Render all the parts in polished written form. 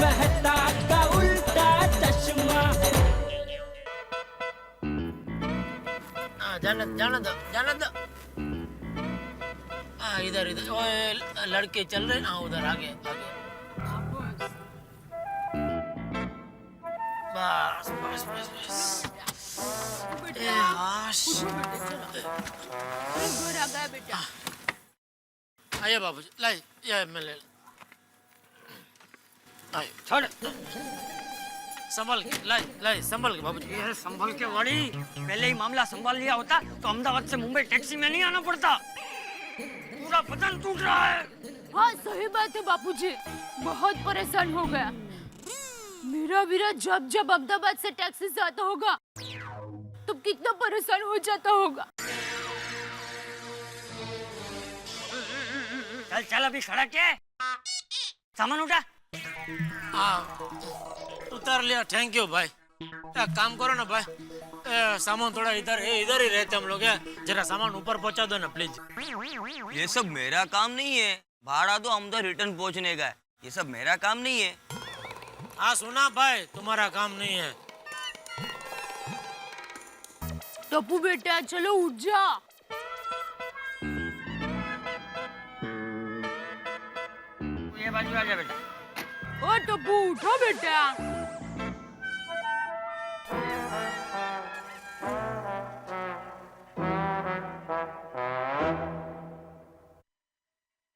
मेहता का उल्टा चश्मा। जाने दो। इधर इधर ओए लड़के चल रहे ना, उधर आगे आगे। बस बस बस बस। बेटा आइए बाबूजी, लाई ये मैं ले। आइए छोड़, संभल के लाई संभल के बाबूजी। ये संभल के वाली, पहले ही मामला संभाल लिया होता तो अहमदाबाद से मुंबई टैक्सी में नहीं आना पड़ता। पूरा बदन टूट रहा है। हाँ सही बात है बापूजी, बहुत परेशान हो गया। मेरा वीरा जब जब अहमदाबाद से टैक्सी से आता होगा तो कितना परेशान हो जाता होगा। चल चल अभी खड़ा क्या है? सामान उठा। हाँ उतार लिया, थैंक यू भाई। एक काम करो ना भाई, सामान थोड़ा इधर ही रहते हम लोग, जरा सामान ऊपर पहुंचा दो ना प्लीज। ये सब मेरा काम नहीं है, भाड़ा तो अहमदाबाद रिटर्न पहुंचने का है, ये सब मेरा काम नहीं है। हाँ सुना भाई, तुम्हारा काम नहीं है। टप्पू बेटा चलो उठ जा। ये बाजू आ जा बेटा। ओ टप्पू उठो बेटा।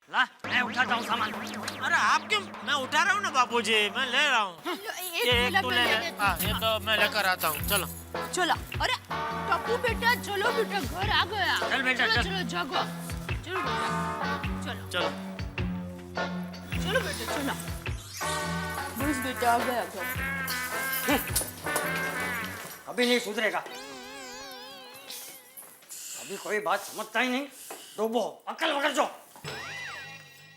ला मैं उठाता हूँ सामान। अरे आप क्यों? मैं उठा रहा हूँ ना बापूजी, मैं ले रहा हूँ। ये एक तू ले ले। हाँ ये तो मैं लेकर आता हूँ, चलो। चलो। अरे टप्पू बेटा चलो बेटा, घर आ गया। चल बेटा, चलो चल। चलो जागो। चलो बेटा चलो चलो चलो बेटा चलो। बस बेटा आ गया घर। अभी नहीं सुधरेगा, अभी कोई बात समझता ही नहीं। डूबो, अक्ल वगैरह जो।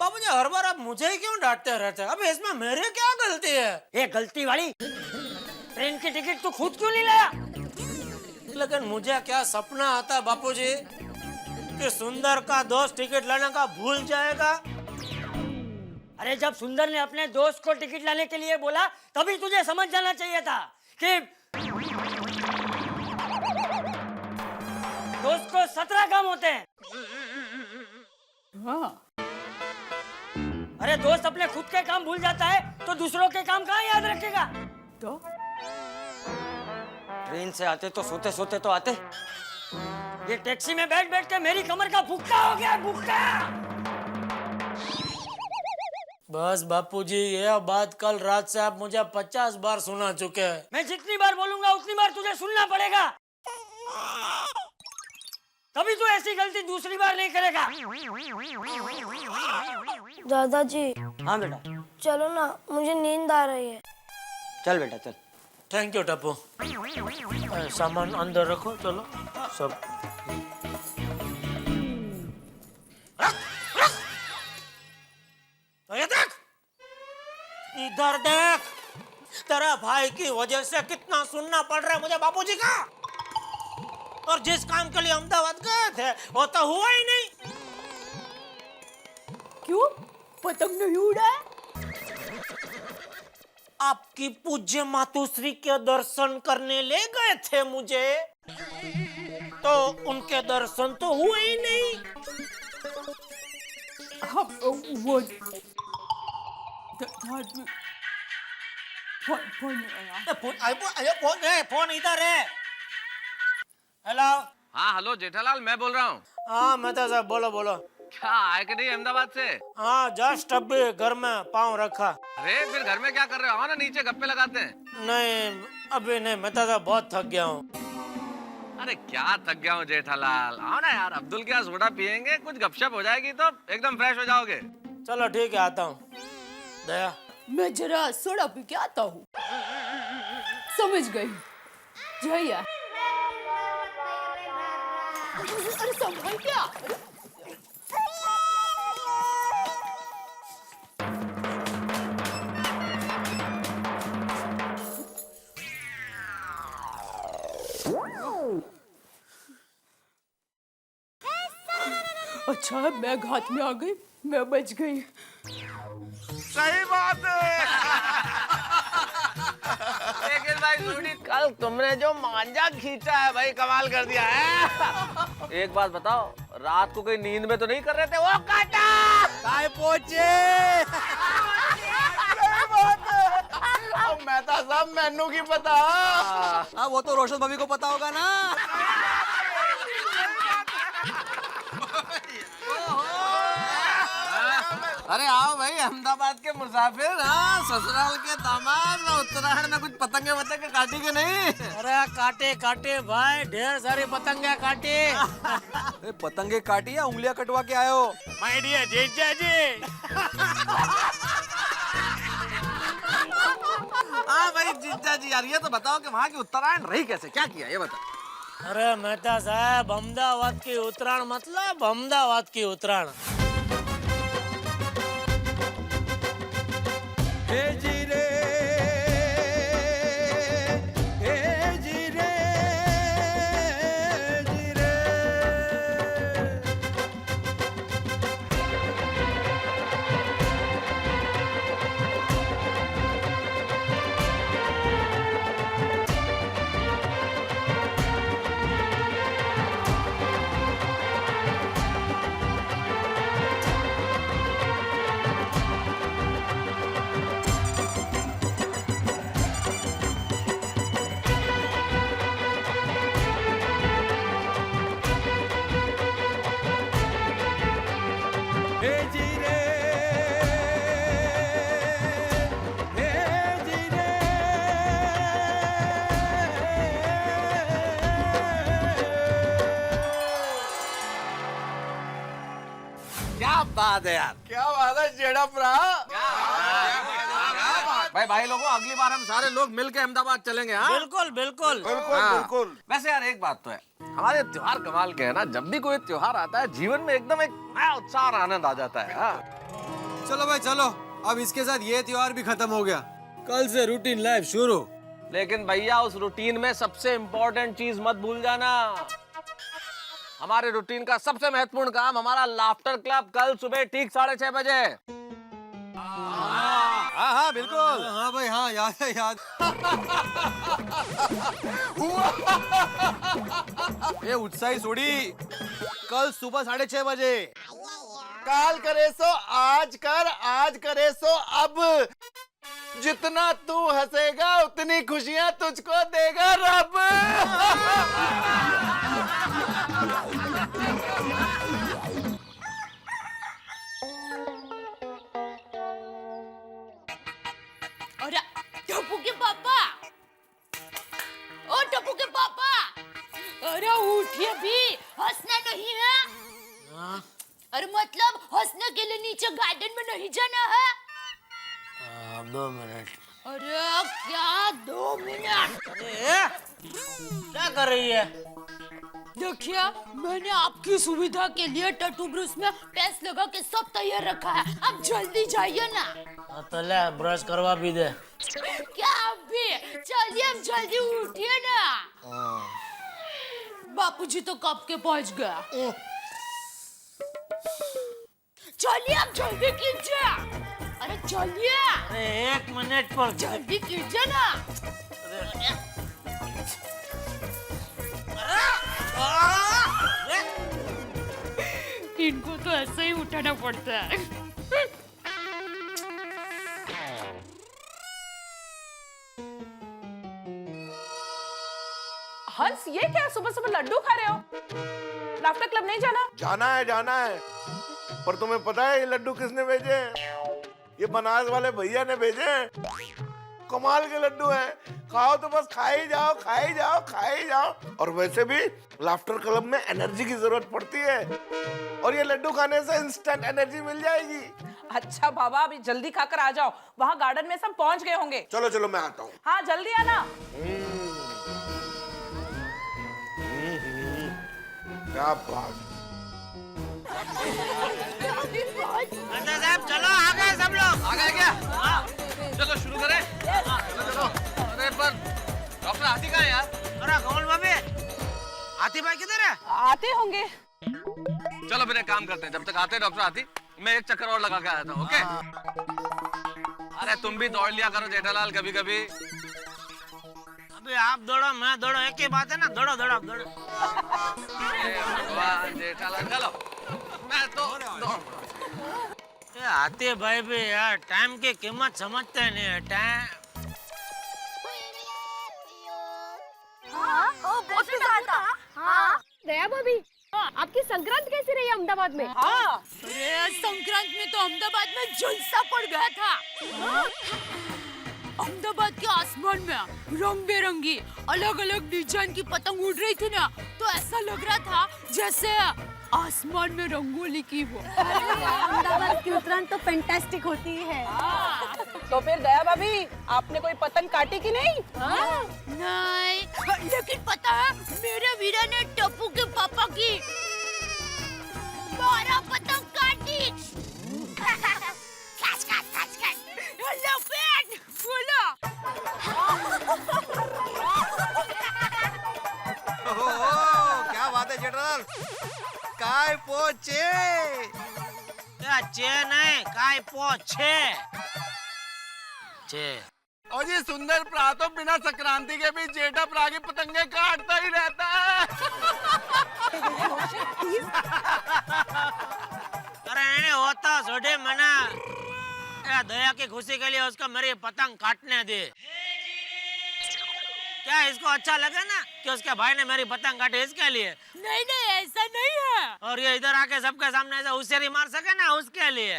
बाबूजी हर बार आप मुझे ही क्यों डांटते रहते हैं? अब इसमें मेरी क्या गलती है? ये गलती वाली, ट्रेन की टिकट तू खुद क्यों नहीं लाया? लेकिन मुझे क्या सपना आता बापूजी कि सुंदर का दोस्त टिकट लाने का भूल जाएगा। अरे जब सुंदर ने अपने दोस्त को टिकट लाने के लिए बोला तभी तुझे समझ जाना चाहिए था कि दोस्त को 17 काम होते हैं। हाँ अरे दोस्त अपने खुद के काम भूल जाता है तो दूसरों के काम कहाँ याद रखेगा? तो ट्रेन से आते तो सोते सोते तो आते, ये टैक्सी में बैठ बैठ के मेरी कमर का भुक्का हो गया, भुक्का। बस बापूजी ये बात कल रात से आप मुझे 50 बार सुना चुके हैं। मैं जितनी बार बोलूंगा उतनी बार तुझे सुनना पड़ेगा, तभी तू ऐसी गलती दूसरी बार नहीं करेगा। दादाजी हाँ बेटा, चलो ना, मुझे नींद आ रही है। चल बेटा चल। Thank you Tappu. सामान अंदर रखो, चलो सब। ये देख, इधर देख, तेरा भाई की वजह से कितना सुनना पड़ रहा है मुझे बापूजी का। और जिस काम के लिए अहमदाबाद गए थे वो तो हुआ ही नहीं। क्यों पतंग नहीं उड़ा? आपकी पूज्य मातुश्री के दर्शन करने ले गए थे मुझे, तो उनके दर्शन तो हुए ही नहीं। वो फोन इधर है। हेलो। हाँ हेलो जेठालाल, मैं बोल रहा हूँ। हाँ मेहता साहब बोलो बोलो। क्या आए कि नहीं अहमदाबाद से? हाँ जस्ट अभी घर में पाँव रखा। अरे फिर घर में क्या कर रहे हो? आओ ना नीचे गप्पे लगाते हैं। नहीं अभी नहीं मेहता साहब, बहुत थक गया हूँ। अरे क्या थक गया हूँ जेठालाल, आओ ना यार, अब्दुल के यहाँ सोडा पियेंगे, कुछ गपशप हो जाएगी तो एकदम फ्रेश हो जाओगे। चलो ठीक है आता हूँ। दया मैं जरा सोडा पी के आता हूँ। समझ गई जया। अरे संभल क्या? अच्छा मैं घात में आ गई, मैं बच गई। सही बात है। जेठालाल, तुमने जो मांझा खींचा है भाई, कमाल कर दिया है। एक बात बताओ, रात को कोई नींद में तो नहीं कर रहे थे? वो काटा काय पहुंचे मेहता साहब, मैनू की पता। हाँ, वो तो रोशन भाभी को पता होगा ना। अरे आओ भाई, अहमदाबाद के मुसाफिर। हाँ, ससुराल के दामाद। उत्तरायण में कुछ पतंगे वतंगे काटी के नहीं? अरे काटे काटे भाई, ढेर सारी पतंगे काटी। पतंगे काटी या उंगलियां कटवा के आए हो? माय डियर जीजा जी। हाँ भाई जीजा जी, यार ये तो बताओ कि वहाँ की उत्तरायण रही कैसे, क्या किया ये बताओ। अरे मेहता साहब, अहमदाबाद की उत्तरायण मतलब अहमदाबाद की उत्तरायण। हे जीरे, हे जीरे, जीरे। हे जीरे, हे जीरे। क्या बात है यार, क्या बात है जेड़ा भरा। भाई लोगों, अगली बार हम सारे लोग मिलके अहमदाबाद चलेंगे। हाँ बिल्कुल बिल्कुल। बिल्कुल। वैसे यार एक बात तो है, हमारे त्योहार कमाल के है ना। जब भी कोई त्योहार आता है, जीवन में एकदम एक नया उत्साह और आनंद आ जाता है। हाँ। चलो भाई चलो, अब इसके साथ ये त्योहार भी खत्म हो गया। कल से रूटीन लाइफ शुरू। लेकिन भैया, उस रूटीन में सबसे इम्पोर्टेंट चीज मत भूल जाना। हमारे रूटीन का सबसे महत्वपूर्ण काम, हमारा लाफ्टर क्लब कल सुबह ठीक 6:30 बजे। हाँ हाँ बिल्कुल। हाँ भाई हाँ, याद है याद। ये उत्साही सोड़ी, कल सुबह 6:30 बजे। काल करे सो आज कर, आज करे सो अब। जितना तू हंसेगा उतनी खुशियां तुझको देगा रब। अरे टप्पू के पापा, ओ टप्पू के पापा, अरे उठिए भी, हंसना नहीं है। अरे मतलब हंसने के लिए नीचे गार्डन में नहीं जाना है। 2 मिनट। अरे क्या 2 मिनट? क्या कर रही है? देखिए, मैंने आपकी सुविधा के लिए टटू ब्रश में पेस्ट लगा के सब तैयार रखा है। अब जल्दी जाइए ना। तो ले, ब्रश करवा भी दे। क्या अभी? चलिए अब जल्दी उठिए ना। बापूजी तो कब के पहुंच गया। चलिए अब जल्दी कीजिए। अरे चलिए। अरे 1 मिनट पर। जल्दी कीजिए ना। इनको तो ऐसे ही उठाना पड़ता है। हंस, ये क्या सुबह सुबह लड्डू खा रहे हो? लाफ्टर क्लब नहीं जाना? जाना है। पर तुम्हें पता है ये लड्डू किसने भेजे हैं? ये बनारस वाले भैया ने भेजे हैं। कमाल के लड्डू हैं। खाओ तो बस खाई जाओ, खाई जाओ, खाई जाओ। और वैसे भी लाफ्टर क्लब में एनर्जी की जरूरत पड़ती है, और ये लड्डू खाने से इंस्टेंट एनर्जी मिल जाएगी। अच्छा बाबा, अभी जल्दी खाकर आ जाओ। वहाँ गार्डन में सब पहुँच गए होंगे। चलो चलो मैं आता हूँ। हाँ जल्दी आना। क्या बात। साहब चलो, आ गए सब लोग। आ गए क्या? हाँ। चलो शुरू करें। चलो। अरे पर डॉक्टर हाथी कहाँ है यार? अरे कमल भाभी, हाथी भाई किधर है? आते होंगे। चलो फिर एक काम करते हैं, जब तक आते हैं डॉक्टर हाथी, मैं एक चक्कर और लगा के आया था। ओके? अरे तुम भी दौड़ लिया करो जेठालाल कभी कभी। अभी आप दौड़ो मैं दौड़ो एक ही बात है ना, दौड़ो दौड़ो दौड़ो। भगवान जेठालाल चलो, मैं तो ये आते भाई भी यार टाइम की कीमत समझते नहीं है। टाइम दया भाभी, आपकी संक्रांत कैसी रही अहमदाबाद में? अरे संक्रांत में तो अहमदाबाद में जलसा पड़ गया था। अहमदाबाद के आसमान में रंग बेरंगी अलग अलग डिजाइन की पतंग उड़ रही थी ना, तो ऐसा लग रहा था जैसे आसमान में रंगोली की हो। अहमदाबाद की उत्तरायण तो फैंटास्टिक होती है। तो फिर दया भाभी, आपने कोई पतंग काटी कि नहीं? नहीं, लेकिन पता है मेरे वीरा ने टप्पू के पापा की 12 पतंग काटी। खच खच खच खच, लपेट फूला। क्या बात है जेठालाल, काय पोचे। क्या चे नहीं काय पोछे चे। और ये सुंदर प्रा तो बिना संक्रांति के भी जेठा प्रा की पतंगे काटता ही रहता है। अरे नहीं होता सोडे मना, दया की खुशी के लिए उसको मेरी पतंग काटने दे। क्या इसको अच्छा लगा ना कि उसके भाई ने मेरी पतंग काटी इसके लिए? नहीं नहीं, ऐसा नहीं है। और ये इधर आके सबके सामने ऐसा हुस्सेरी मार सके ना उसके लिए।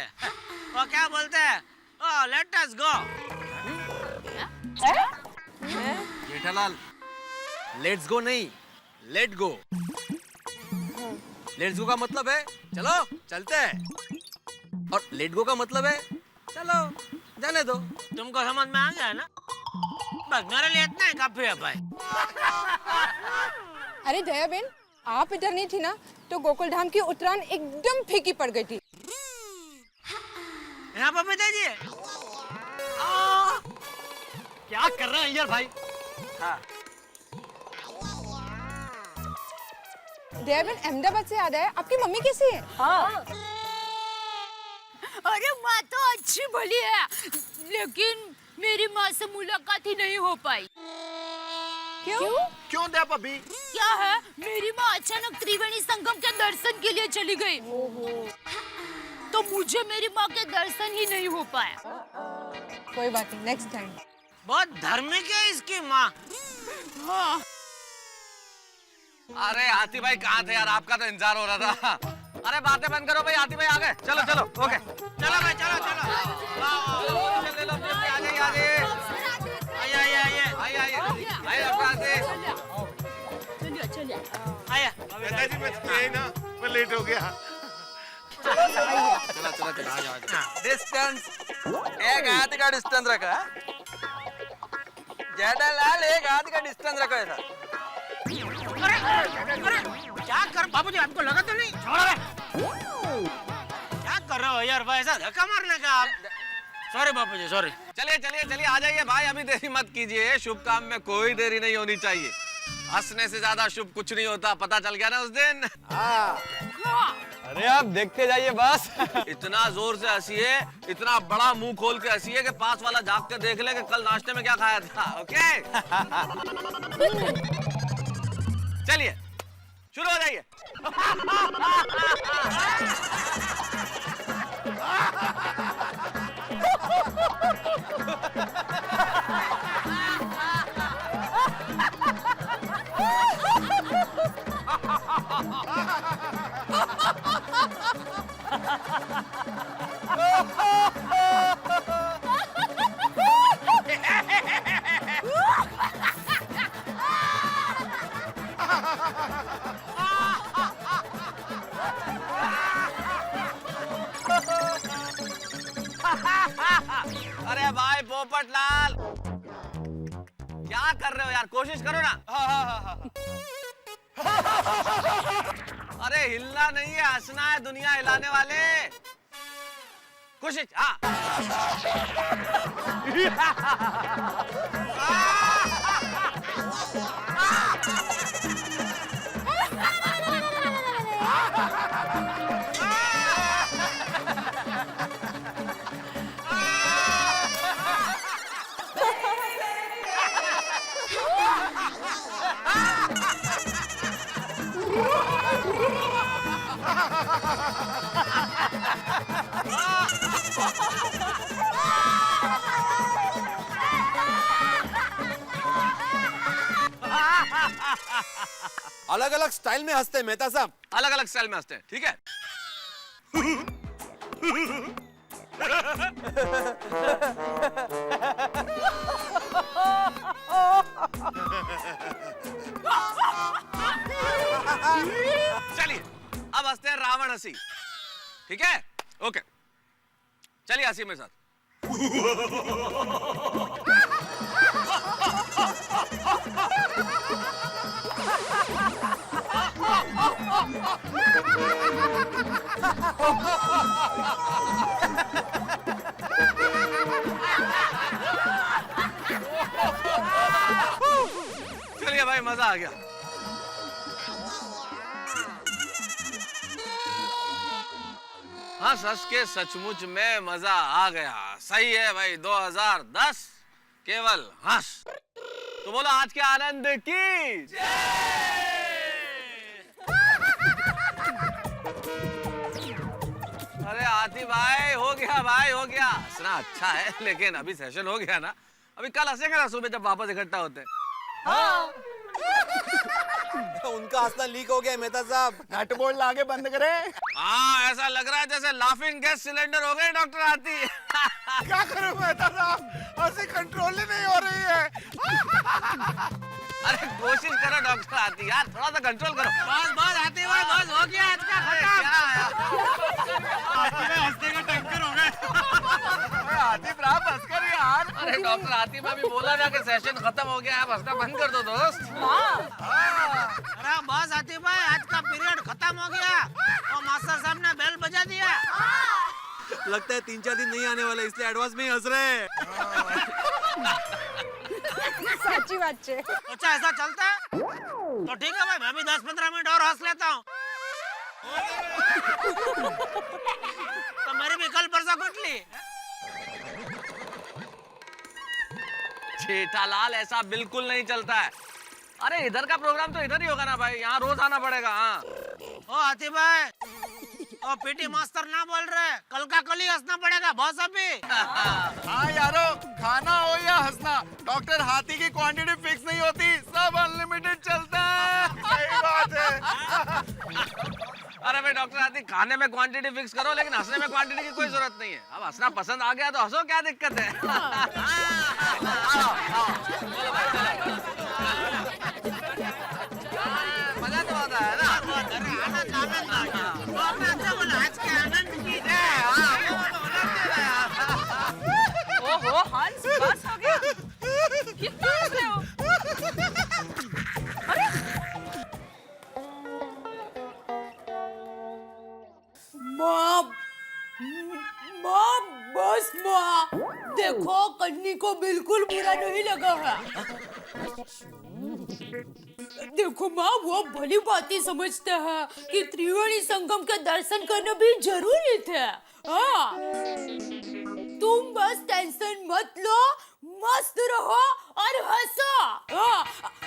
वो क्या बोलते हैं, oh let us go. Jethalal, let's go नहीं, लेट गो। लेट्स गो का मतलब है चलो चलते हैं, और लेट गो का मतलब है चलो जाने दो। तुमको समझ में आ गया ना? बस मेरे लिए इतना ही काफी है भाई। अरे दया बेन, आप इधर नहीं थी ना तो गोकुल धाम की उत्तरायण एकदम फीकी पड़ गई थी। यहाँ पर पिताजी क्या कर रहे हैं यार भाई? हाँ। दया बेन, अहमदाबाद से याद आया, आपकी मम्मी कैसी है? अरे माँ तो अच्छी भली है, लेकिन मेरी माँ से मुलाकात ही नहीं हो पाई। क्यों दया भाभी? क्या है, मेरी माँ अचानक त्रिवेणी संगम के दर्शन के लिए चली गई, तो मुझे मेरी माँ के दर्शन ही नहीं हो पाया। कोई बात नहीं, नेक्स्ट टाइम। बहुत धार्मिक है इसकी माँ। हाँ। अरे हाथी भाई कहाँ थे यार, आपका तो इंतजार हो रहा था। अरे बातें बंद करो भाई, हाथी भाई आ गए। चलो चलो ओके, चलो भाई चलो चलो। ले लो, आ जाइए आ जाइए आइए आइए आइए आइए आइए अपना से। चलिए चलिए। आइए नेताजी मैं तो यही ना, मैं लेट हो गया। चला चला चला आ जाओ। डिस्टेंस एक हाथ का डिस्टेंस रखा, जेठालाल एक हाथ का डिस्टेंस रखो ऐसा। अरे क्या कर बाबूजी, आपको लगा तो नहीं? क्या कर रहे हो यार भाई, ऐसा धक्का मारने का आप? सॉरी बाबूजी सॉरी। चलिए चलिए चलिए आ जाइए भाई, अभी देरी मत कीजिए, शुभ काम में कोई देरी नहीं होनी चाहिए। हंसने से ज्यादा शुभ कुछ नहीं होता, पता चल गया ना उस दिन। अरे आप देखते जाइए बस। इतना जोर से हंसिए, इतना बड़ा मुंह खोल के हंसिए कि पास वाला जाग के देख ले कि कल नाश्ते में क्या खाया था। ओके चलिए शुरू हो जाइए। अरे भाई पोपट लाल, क्या कर रहे हो यार, कोशिश करो ना। अरे हिलना नहीं है, हंसना है, दुनिया हिलाने वाले। कोशिश हाँ। अलग अलग स्टाइल में हंसते हैं मेहता साहब, अलग अलग स्टाइल में हंसते हैं, ठीक है? चलिए अब हंसते हैं रावण हंसी, ठीक है? ओके, चलिए हंसिए मेरे साथ। चलिए भाई, मजा आ गया। हंस हंस के सचमुच में मजा आ गया। सही है भाई, 2010 केवल हंस। तो बोलो आज के आनंद की अरे आती भाई, हो गया भाई, हो गया। हंसना अच्छा है, लेकिन अभी सेशन हो गया ना, अभी कल हंसेंगे ना सुबह जब वापस इकट्ठा होते हैं। हाँ। उनका हंसना लीक हो गया है मेहता साहब, नट बोल्ट आगे बंद करें। हाँ, ऐसा लग रहा है जैसे लाफिंग गैस सिलेंडर हो गए डॉक्टर आती। क्या करूं मेहता साहब, हंसी कंट्रोल ही नहीं हो रही है। अरे कोशिश करो डॉक्टर आती यार, थोड़ा सा कंट्रोल करो। बस बस आती भाई, बस हो गया आज का खत्म। हंसने का टैंकर हो गए। आतिफ राम हंस कर यार। अरे डॉक्टर आती मैं भी बोला ना कि सेशन खत्म हो गया, आप हंसना बंद कर दो दोस्त। अरे बस आती भाई, आज का पीरियड खत्म हो गया और मास्टर साहब ने बेल बजा दिया। लगता है 3-4 दिन नहीं आने वाले, इसलिए एडवांस में ही हंस रहे हैं। સાચી વાત છે। अच्छा ऐसा चलता है तो ठीक है भाई, मैं भी 10-15 मिनट और हंस लेता हूँ। तो मेरी भी कल परसों कुटली। जेठालाल ऐसा बिल्कुल नहीं चलता है। अरे इधर का प्रोग्राम तो इधर ही होगा ना भाई, यहाँ रोज आना पड़ेगा। हाँ ओ आती भाई, ओ पीटी मास्टर ना बोल रहे, कल का कल ही हंसना पड़ेगा बॉस अभी। हाँ यारो, खाना हो या हंसना, डॉक्टर हाथी की क्वांटिटी फिक्स नहीं होती, सब अनलिमिटेड चलता है। सही बात है। अरे भाई डॉक्टर आती, खाने में क्वांटिटी फिक्स करो, लेकिन हंसने में क्वांटिटी की कोई जरूरत नहीं है। अब हंसना पसंद आ गया तो हंसो, क्या दिक्कत है? मजा तो आता है ना। आनंद आनंद आ गया। तो आपने अच्छा बोला, आज के आनंद की जय। ओहो हंस, बस हो गया। कितना हंस रहे हो? माँ, माँ, बस माँ, देखो कन्नी को बिल्कुल बुरा नहीं लगा है। देखो माँ, वो भली बातें समझते हैं कि त्रिवेणी संगम के दर्शन करना भी जरूरी थे। हाँ, तुम बस टेंशन मत लो, मस्त रहो और हंसो। हाँ,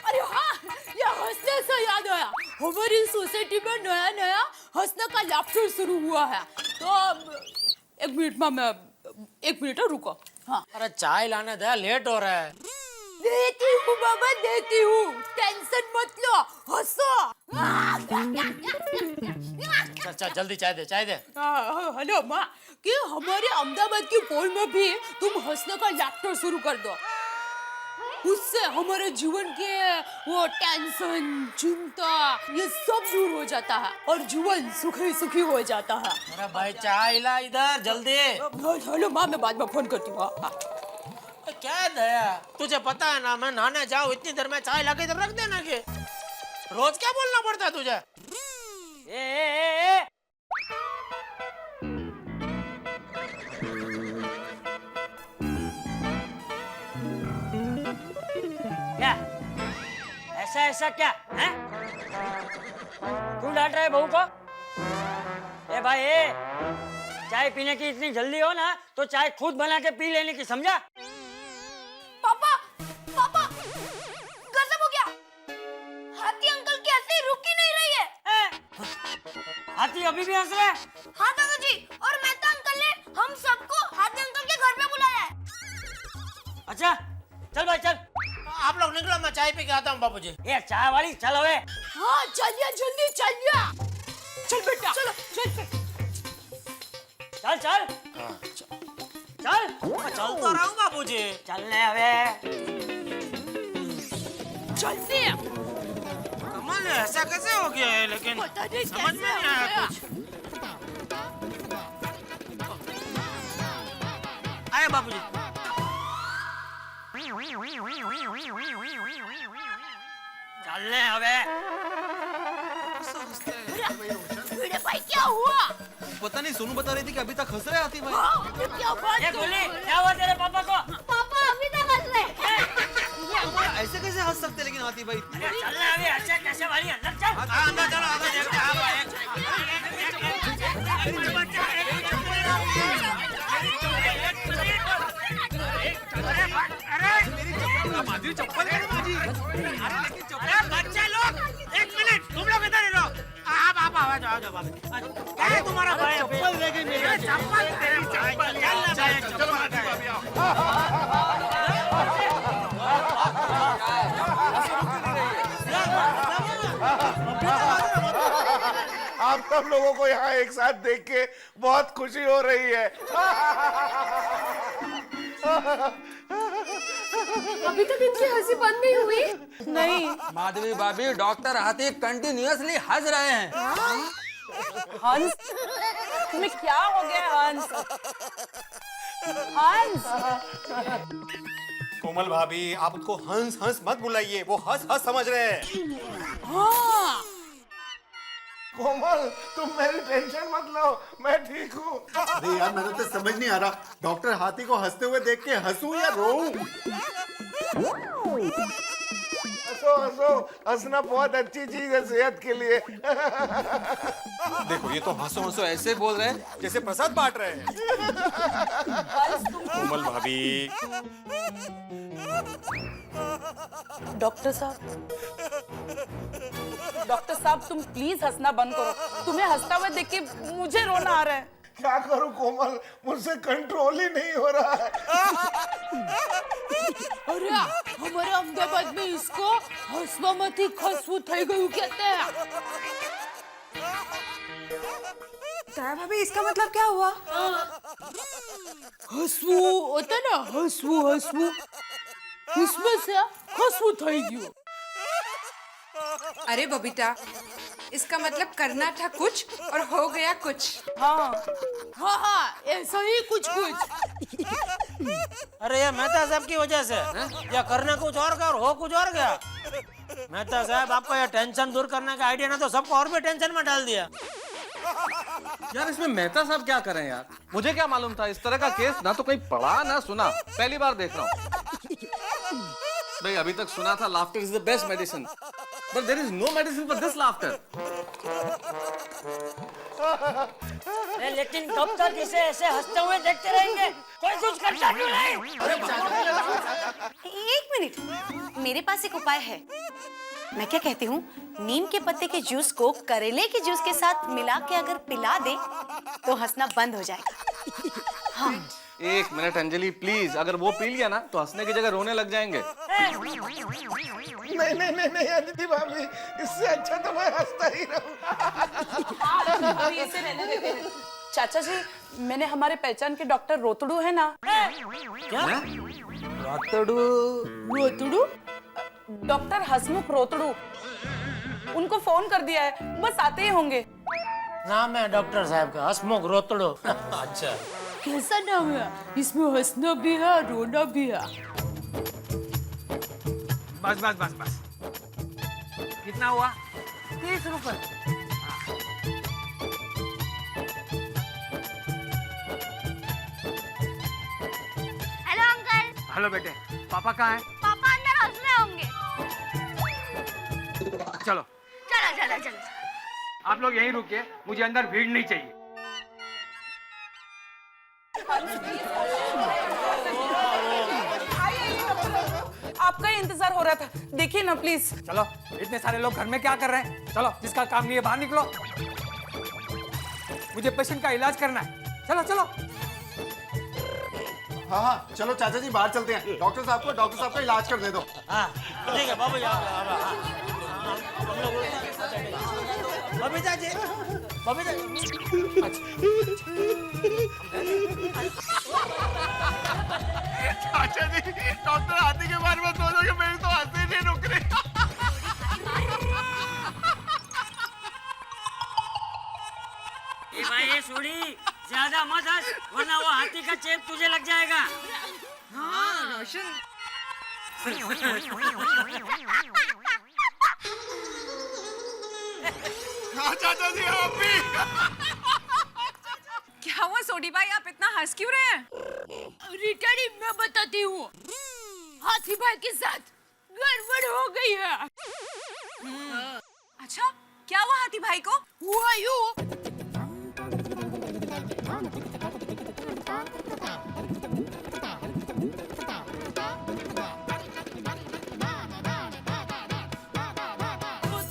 अरे हाँ, ये हंसने से याद आया, हमारी सोसाइटी में नया नया हंसने का लाफ्टर शुरू हुआ है। तो एक मिनट माँ, मैं 1 मिनट रुको। हाँ, अरे चाय लाने दे, लेट हो रहा है। देती हूँ बाबा, देती हूँ, टेंशन मत लो, हंसो। चल चल जल्दी चाय दे, चाय दे। हेलो माँ, कि हमारे अहमदाबाद की पोल में भी तुम हंसने का लाफ्टर शुरू कर दो। उससे हमारे जीवन के वो टेंशन, चिंता, ये सब दूर हो जाता है और जीवन सुखी सुखी हो जाता है। अरे भाई चाय ला इधर जल्दी। हेलो माँ, मैं बाद में फोन करती हूँ। क्या है दया, तुझे पता है ना, मैं नहाने जाऊँ इतनी देर में चाय ला के इधर रख देना। के रोज क्या बोलना पड़ता है तुझे? ए। क्या ऐसा ऐसा क्या है? क्यों डांट रहे बहू को? ए भाई, चाय पीने की इतनी जल्दी हो ना तो चाय खुद बना के पी लेने की, समझा? पापा, पापा, गजब हो गया। हाथी अंकल की हंसी रुक ही नहीं रही है। हाथी अभी भी हंस रहे हैं? अच्छा चल भाई चल। आप लोग निकलो, मैं चाय पी के आता हूँ बापूजी। ए चाय वाली चल हवे। हाँ चलिए जल्दी चलिए। चल बेटा चलो चल चल चल चल। मैं चल तो रहा हूँ बापूजी। चलने हवे। जल्दी। कमाल है, ऐसा कैसे हो गया है? लेकिन पता नहीं समझ में नहीं आया कुछ। आए बापूजी। चलने हवे। मेरे भाई क्या हुआ? पता नहीं, सोनू बता रही थी कि अभी तक हंस रहे आती भाई। हाँ, अभी क्या बात ए कर गोली रहे हो? क्या हुआ तेरे पापा को? पापा अभी तक हंस रहे। ऐसे कैसे हंस सकते लेकिन आती भाई? अरे चलने हवे। अच्छा कैसे वाली अंदर चल। अंदर चलो, अंदर देखते हैं। माधुरी चप्पल है माजी। अरे बच्चे लोग, एक मिनट, तुम लोग इधर ही रहो। आप आ जाओ, आ जाओ बाबू। क्या है तुम्हारा भाई? चप्पल रह गई मेरी। चप्पल तेरी चप्पल। चलो भाभी आओ। आप सब लोगों को यहाँ एक साथ देख के बहुत खुशी हो रही है। अभी तक इनकी हंसी बंद नहीं हुई। नहीं माधवी भाभी, डॉक्टर हाथी कंटिन्यूअसली हंस रहे हैं। हंस, तुम्हें क्या हो गया हंस? हंस कोमल भाभी, आप उसको हंस हंस मत बुलाइए, वो हंस हंस समझ रहे हैं। हाँ कोमल, तुम मेरी टेंशन मत लो, मैं ठीक हूँ। अरे यार, मेरे तो समझ नहीं आ रहा, डॉक्टर हाथी को हंसते हुए देख के हंसूं या रोऊं? हंसो हंसो, हंसना बहुत अच्छी चीज है सेहत के लिए। देखो, ये तो हंसो हंसो ऐसे बोल रहे हैं जैसे प्रसाद बांट रहे हैं। कोमल भाभी। डॉक्टर साहब तुम प्लीज हंसना बंद करो। तुम्हें हंसता हुआ देख के मुझे रोना आ रहा है। क्या करूं कोमल, मुझसे कंट्रोल ही नहीं हो रहा है। अरे हमारे अहमदाबाद में इसको हंसवाમાંથી ખસવું થઈ ગયું कहते हैं। तारा भाभी, इसका मतलब क्या हुआ? હસવું હોતા ना, હસવું હસવું उसमें से हंसવું થઈ ગયું। अरे बबीता, इसका मतलब करना था कुछ और हो गया कुछ। हाँ हाँ हाँ ऐसा ही कुछ कुछ। अरे ये मेहता साहब की वजह से या करना कुछ और का और हो कुछ और गया। मेहता साहब, आपको ये टेंशन दूर करने का आइडिया ना तो सबको और भी टेंशन में डाल दिया। यार, इसमें मेहता साहब क्या करें यार? मुझे क्या मालूम था? इस तरह का केस ना तो कहीं पढ़ा ना सुना, पहली बार देख रहा हूँ। भाई, अभी तक सुना था laughter is the best medicine, but there is no medicine for this laughter. लेकिन कब तक इसे ऐसे हंसते हुए देखते रहेंगे? कोई कुछ करता क्यों नहीं? एक मिनट, मेरे पास एक उपाय है। मैं क्या कहती हूँ, नीम के पत्ते के जूस को करेले के जूस के साथ मिला के अगर पिला दे तो हंसना बंद हो जाएगा। हाँ। एक मिनट अंजलि प्लीज, अगर वो पी लिया ना तो हंसने की जगह रोने लग जाएंगे। नहीं नहीं नहीं नहीं अदिति भाभी, इससे अच्छा तो मैं हंसता ही रहूं। अभी इसे रहने देते हैं। चाचा जी, मैंने हमारे पहचान के डॉक्टर रोतड़ू है ना। क्या? रोतड़ू? डॉक्टर हसमुख रोतड़ू, उनको फोन कर दिया है, बस आते ही होंगे। नाम है डॉक्टर साहब का, हसमुख रोतड़ो। अच्छा, कैसा नाम है? इसमें हंसना भी है रोना भी है। बस बस बस बस। कितना हुआ? 30 रुपए। Hello uncle. हेलो बेटे, पापा कहाँ है? पापा अंदर हंस रहे होंगे। चलो चलो चलो चलो। आप लोग यहीं रुकिए, मुझे अंदर भीड़ नहीं चाहिए। आपका ही इंतजार हो रहा था, देखिए ना प्लीज। चलो, इतने सारे लोग घर में क्या कर रहे हैं? चलो, जिसका काम नहीं है बाहर निकलो। मुझे पेशेंट का इलाज करना है। चलो चलो। हाँ हाँ चलो चाचा जी बाहर चलते हैं, डॉक्टर साहब का इलाज कर दे दो। हाँ ठीक है बाबू जी बबीता जी चाचा जी डॉक्टर हाथी के बारे में सोचोगे, मेरी तो हंसी नहीं रुक रही। ये भाई ये छोड़ी ज्यादा मत हंस, वरना वो हाथी का चेप तुझे लग जाएगा। हाँ रोशन। हाँ चाचा जी आप भी। क्या हुआ सोडी भाई, आप इतना हंस क्यों रहे हैं? रिटाड़ी मैं बताती हूँ, हाथी भाई के साथ गड़बड़ हो गई है। अच्छा क्या हुआ हाथी भाई को? हुआ यूं,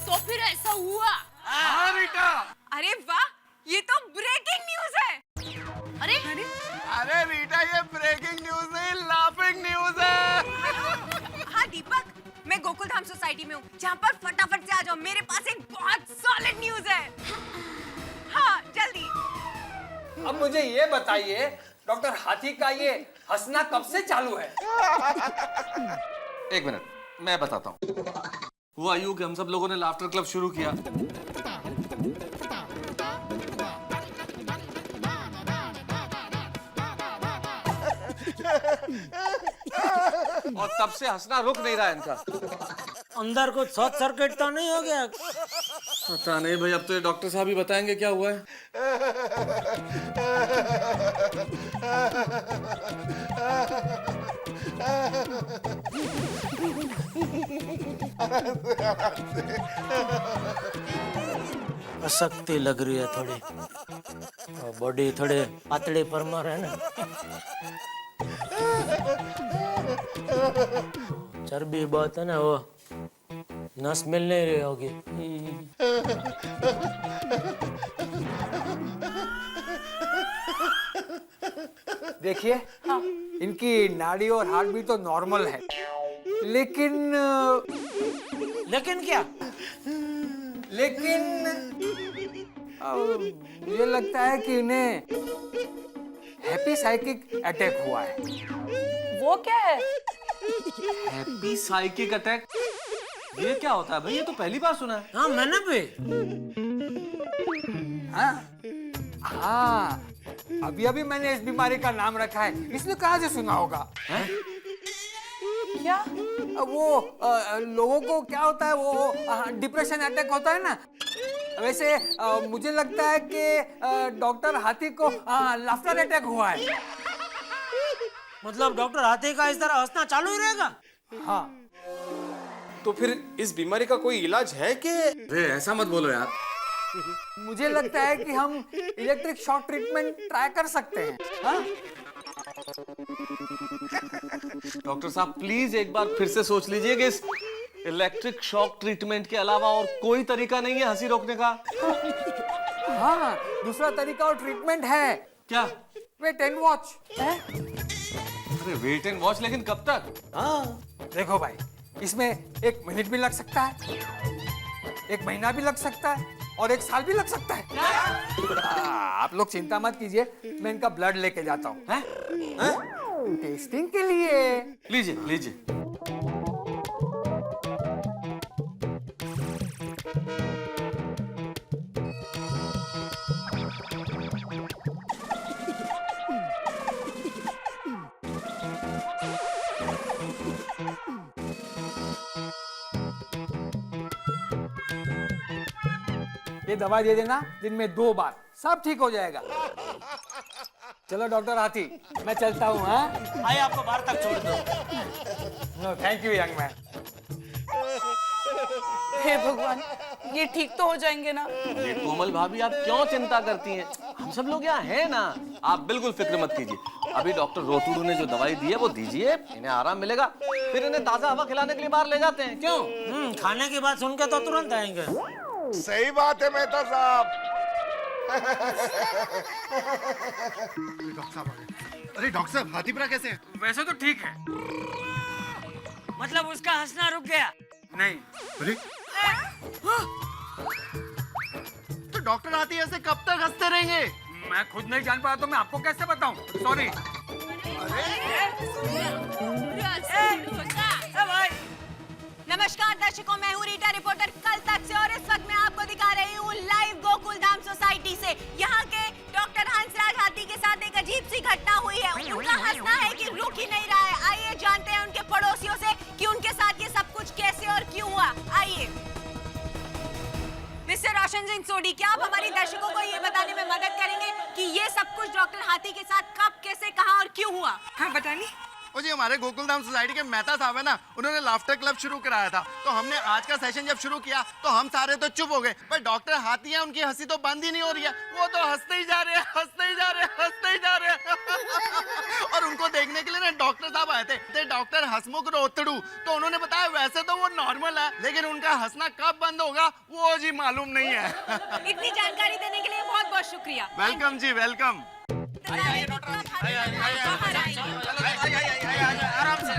तो फिर ऐसा हुआ। हाँ रीटा। अरे वाह, ये तो ब्रेकिंग न्यूज है। अरे अरे रीटा ये ब्रेकिंग न्यूज नहीं, लाफिंग न्यूज है। हाँ दीपक, मैं गोकुल धाम सोसाइटी में हूँ, जहाँ पर फटाफट से आ जाओ, मेरे पास एक बहुत सॉलिड न्यूज है। हाँ जल्दी। अब मुझे ये बताइए, डॉक्टर हाथी का ये हंसना कब से चालू है? एक मिनट मैं बताता हूँ। हुआ यूं कि हम सब लोगों ने लाफ्टर क्लब शुरू किया, और तब से हंसना रुक नहीं रहा है इनका। अंदर कुछ शॉर्ट सर्किट तो नहीं हो गया? पता नहीं भाई, अब तो ये डॉक्टर साहब ही बताएंगे क्या हुआ है। अशक्ति लग रही है थोड़ी, और बॉडी थोड़े पातड़ी परमार है ना, चर्बी बहुत है ना, वो नस मिल नहीं रही होगी। देखिए इनकी नाड़ी और हार्ट बीट तो नॉर्मल है, लेकिन क्या? लेकिन मुझे लगता है कि इन्हें हैप्पी साइकिक अटैक हुआ है। वो क्या है? Happy psychic attack? ये क्या होता है भाई, ये तो पहली बार सुना है। हाँ मैंने भी। हाँ अभी अभी मैंने इस बीमारी का नाम रखा है, इसलिए कहाँ से सुना होगा? क्या? वो लोगों को क्या होता है, वो डिप्रेशन अटैक होता है ना, वैसे मुझे लगता है कि डॉक्टर हाथी को लाफ्टर अटैक हुआ है। मतलब डॉक्टर हाथी का इस तरह हंसना चालू ही रहेगा? हाँ तो फिर इस बीमारी का कोई इलाज है कि? अरे ऐसा मत बोलो यार। मुझे लगता है कि हम इलेक्ट्रिक शॉक ट्रीटमेंट ट्राई कर सकते हैं। हाँ? डॉक्टर साहब प्लीज एक बार फिर से सोच लीजिए कि इस इलेक्ट्रिक शॉक ट्रीटमेंट के अलावा और कोई तरीका नहीं है हंसी रोकने का। हाँ दूसरा तरीका और ट्रीटमेंट है। क्या? Wait and watch. अरे वेट एंड वॉच, लेकिन कब तक? हाँ देखो भाई, इसमें 1 मिनट भी लग सकता है, 1 महीना भी लग सकता है, और 1 साल भी लग सकता है। आप लोग चिंता मत कीजिए, मैं इनका ब्लड लेके जाता हूँ टेस्टिंग के लिए। लीजिए लीजिए। ये दवा दे देना दिन में 2 बार, सब ठीक हो जाएगा। चलो डॉक्टर हाथी, मैं चलता हूँ। हाँ आइए आपको बाहर तक छोड़ दो। No thank you young man. हे भगवान, ये ठीक तो हो जाएंगे ना? ये कोमल भाभी आप क्यों चिंता करती हैं? हम सब लोग यहाँ हैं ना, आप बिल्कुल फिक्र मत कीजिए। अभी डॉक्टर रोतुडू ने जो दवाई दी है वो दीजिए, इन्हें आराम मिलेगा, फिर इन्हें ताजा हवा खिलाने के लिए बाहर ले जाते हैं। क्यों? खाने की बात सुन के तो तुरंत आएंगे। सही बात है मेहता साहब। अरे डॉक्टर साहब हाथीपुरा कैसे है? वैसे तो ठीक है। मतलब उसका हंसना रुक गया? नहीं। अरे तो डॉक्टर हाथी ऐसे कब तक हंसते रहेंगे? मैं खुद नहीं जान पाया तो मैं आपको कैसे बताऊं? सॉरी। नमस्कार दर्शकों, मैं हूँ रीटा रिपोर्टर कल तक से, और इस वक्त मैं आपको दिखा रही हूँ लाइव गोकुल धाम सोसाइटी से। यहाँ के डॉक्टर हंसराज हाथी के साथ एक अजीब सी घटना हुई है। उनका हंसना है कि रुक ही नहीं रहा है। आइए जानते हैं उनके पड़ोसियों से कि उनके साथ ये सब कुछ कैसे और क्यों हुआ। आइए मिस्टर रोशन सिंह सोडी, क्या आप हमारी दर्शकों को ये बताने में मदद करेंगे कि ये सब कुछ डॉक्टर हाथी के साथ कब, कैसे, कहाँ और क्यों हुआ? हाँ बताइए। ओ जी, हमारे गोकुलधाम सोसाइटी के मेहता साहब है ना, उन्होंने लाफ्टर क्लब शुरू कराया था। तो हमने आज का सेशन जब शुरू किया तो हम सारे तो चुप हो गए, पर डॉक्टर हाथी है, उनकी हंसी तो बंद ही नहीं हो रही है। वो तो हंसते ही जा रहे हैं, हंसते ही जा रहे हैं, हंसते ही जा रहे हैं। और उनको देखने के लिए ना डॉक्टर साहब आए थे, डॉक्टर हसमुख रोतड़ू। तो उन्होंने बताया वैसे तो वो नॉर्मल है, लेकिन उनका हंसना कब बंद होगा वो जी मालूम नहीं है। इतनी जानकारी देने के लिए बहुत बहुत शुक्रिया। वेलकम जी, वेलकम। आराम से।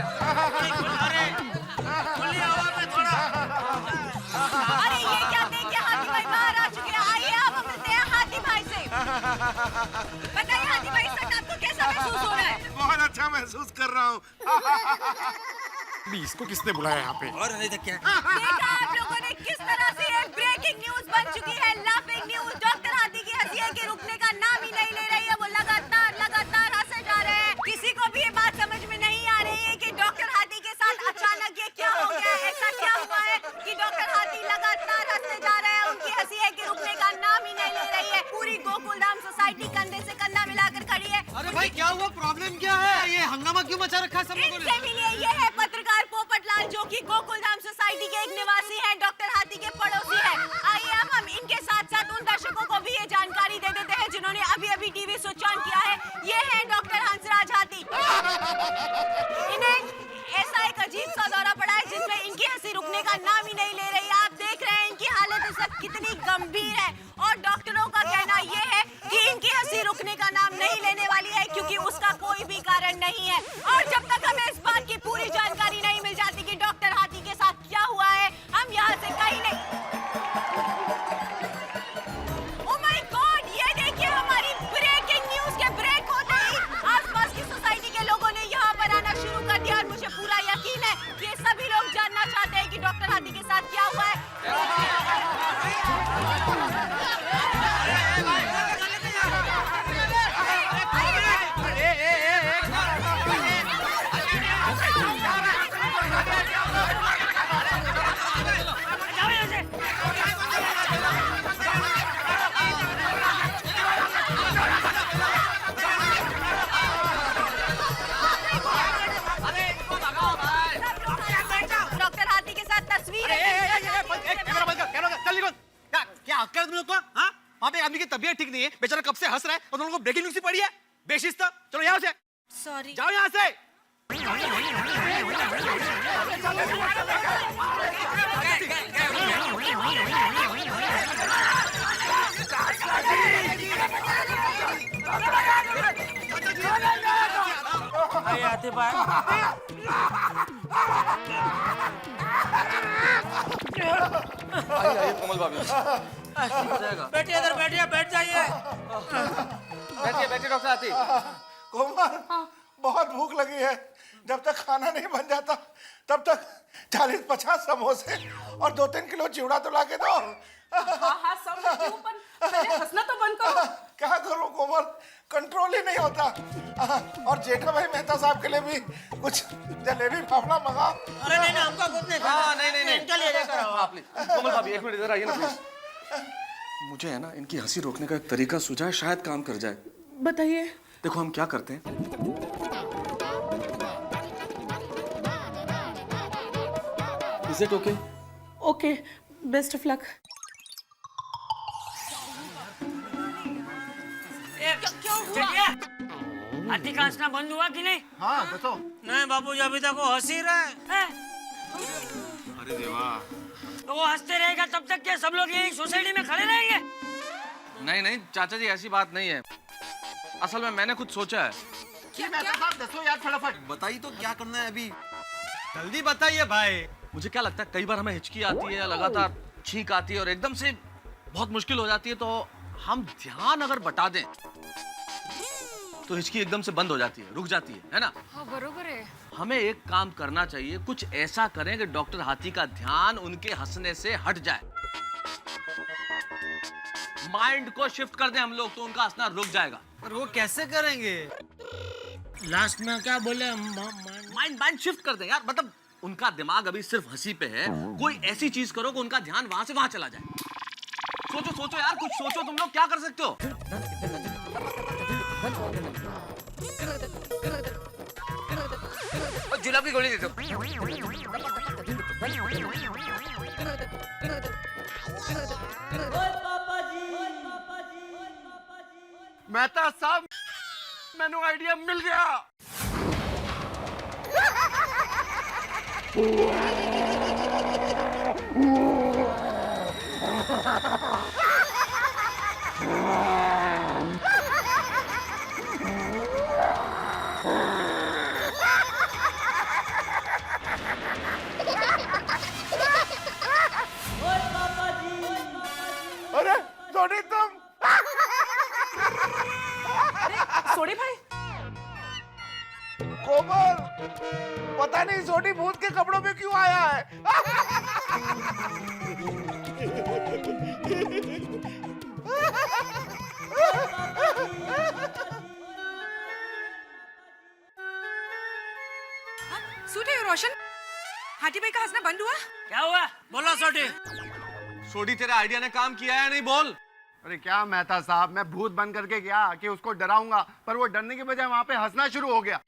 अरे खुली हवा में थोड़ा। अरे ये क्या, देखिए हाथी भाई बाहर आ चुके हैं। आइए आप मिलते हैं हाथी भाई से। बताइए हाथी भाई, इस वक्त आपको कैसा महसूस हो रहा है? बहुत अच्छा महसूस कर रहा हूँ। इसको किसने बुलाया यहाँ पे? और नहीं तो क्या? देखा आप लोगों ने किस तरह से ये ब्रेकिंग न्यूज बन चुकी है, लाफिंग न्यूज। डॉक्टर हाथी की हंसी है कि रुकने का नाम ही नहीं ले रही है। वो लगातार लगातार हंसे जा रहे हैं। किसी को भी ये बात समझ में नहीं आ रही है कि डॉक्टर हाथी के साथ अचानक ये क्या हो गया है। ऐसा क्या हुआ है कि डॉक्टर हाथी लगातार हंसते जा रहे हैं? उनकी हंसी है कि रुकने का नाम ही नहीं ले रही है। पूरी गोकुलधाम सोसाइटी कंधे से कंधा मिलाकर खड़ी है। अरे भाई क्या हुआ, प्रॉब्लम क्या है? ये हंगामा क्यों मचा रखा है सब लोगों ने? इनसे मिलिए, ये है पत्रकार पोपटलाल, जो कि गोकुलधाम सोसाइटी के एक निवासी हैं, डॉक्टर हाथी के पड़ोसी हैं। आइए अब हम इनके साथ साथ उन दर्शकों को भी ये जानकारी दे देते हैं जिन्होंने अभी अभी टीवी स्विच ऑन किया है। ये है डॉक्टर हंसराज हाथी। इन्हें ऐसा एक अजीब सा दौरा पड़ा है जिसमें इनकी हंसी रुकने का नाम ही नहीं ले रही। आप देख रहे हैं इनकी हालत इस वक्त कितनी गंभीर है, और डॉक्टरों का कहना ये है कि इनकी हंसी रुकने का नाम नहीं लेने वाली है, क्योंकि उसका कोई भी कारण नहीं है। और जब तक हमें इस बात की पूरी जानकारी नहीं मिल जाती कि डॉक्टर हाथी के साथ क्या हुआ है, हम यहाँ से कहीं नहीं। ओह माय गॉड, ये देखिए हमारी ब्रेकिंग न्यूज के ब्रेक होते ही आसपास की सोसाइटी के लोगों ने यहाँ पर आना शुरू कर दिया, और मुझे पूरा यकीन है कि ये सभी लोग जानना चाहते हैं कि डॉक्टर हाथी के साथ क्या हुआ है। डॉक्टर हाथी के साथ तस्वीर क्या अक्ल तुम लोग को? हाँ, वहाँ पे आदमी की तबीयत ठीक नहीं है, बेचारा कब से हंस रहा है, और तुम लोगों को ब्रेकिंग न्यूज़ ही पड़ी है। बेशिस्त, चलो यहाँ से। सॉरी, जाओ यहाँ से। आते भाई। आइए कमल भाभी, हो जाएगा। बैठिए इधर, बैठिए, बैठ जाइए। बैठिए बैठिए डॉक्टर हाथी। कोमल, बहुत भूख लगी है। जब तक खाना नहीं बन जाता तब तक 40-50 समोसे और 2-3 किलो चिवड़ा तो ला के दो। हाँ समझती हूँ, पर पहले हंसना तो बंद करो। क्या करूं कोमल, कंट्रोल ही नहीं होता। और जेठा भाई मेहता साहब के लिए भी कुछ जलेबी फाफड़ा मंगाओ। अरे नहीं ना, हमका खुद नहीं खाना। हाँ नहीं इनके लिए लेकर आओ। हाँ प्लीज। कमल भाभी एक मिनट इधर आइए ना प्लीज। मुझे है ना इनकी हंसी रोकने का एक तरीका सूझा है, शायद काम कर जाए। बताइए। देखो हम क्या करते हैं, is it okay? Okay, best of luck. हाथी का हंसना बंद हुआ कि नहीं? हाँ बताओ। नहीं बाबूजी, अभी तक वो हंस ही रहे हैं। अरे देवा, तो वो हंसते रहेगा तब तक क्या सब लोग यही सोसाइटी में खड़े रहेंगे? नहीं नहीं चाचा जी, ऐसी बात नहीं है। असल में मैंने कुछ सोचा है। जी मेहता साहब दसो यार फटाफट। बताइए तो क्या करना है अभी? जल्दी बताइए भाई। मुझे क्या लगता है कई बार हमें हिचकी आती है, लगातार छींक आती है और एकदम से बहुत मुश्किल हो जाती है, तो हम ध्यान अगर बटा दें तो हिचकी एकदम से बंद हो जाती है, रुक जाती है ना? हाँ बरोबर है। हमें एक काम करना चाहिए, कुछ ऐसा करें कि डॉक्टर हाथी का ध्यान उनके हंसने से हट जाए, माइंड को शिफ्ट कर दें हम लोग, तो उनका हंसना रुक जाएगा। पर वो कैसे करेंगे? लास्ट में क्या बोले? माइंड शिफ्ट कर दें यार, मतलब उनका दिमाग अभी सिर्फ हंसी पे है, कोई ऐसी चीज करो कि उनका ध्यान वहां से वहां चला जाए। सोचो सोचो यार, कुछ सोचो, तुम लोग क्या कर सकते हो? जुलाब की गोली दे दो। मेहता साहब मैंने आइडिया मिल गया। अरे सोनी तुम। सोनी भाई कोमल, पता नहीं सोनी भूत के कपड़ों में क्यों आया है। सूटे रोशन, हाथी भाई का हंसना बंद हुआ? क्या हुआ? बोलो सोटी। सोडी, तेरे आइडिया ने काम किया है नहीं? बोल। अरे क्या मेहता साहब, मैं भूत बन करके गया कि उसको डराऊंगा, पर वो डरने के बजाय वहां पे हंसना शुरू हो गया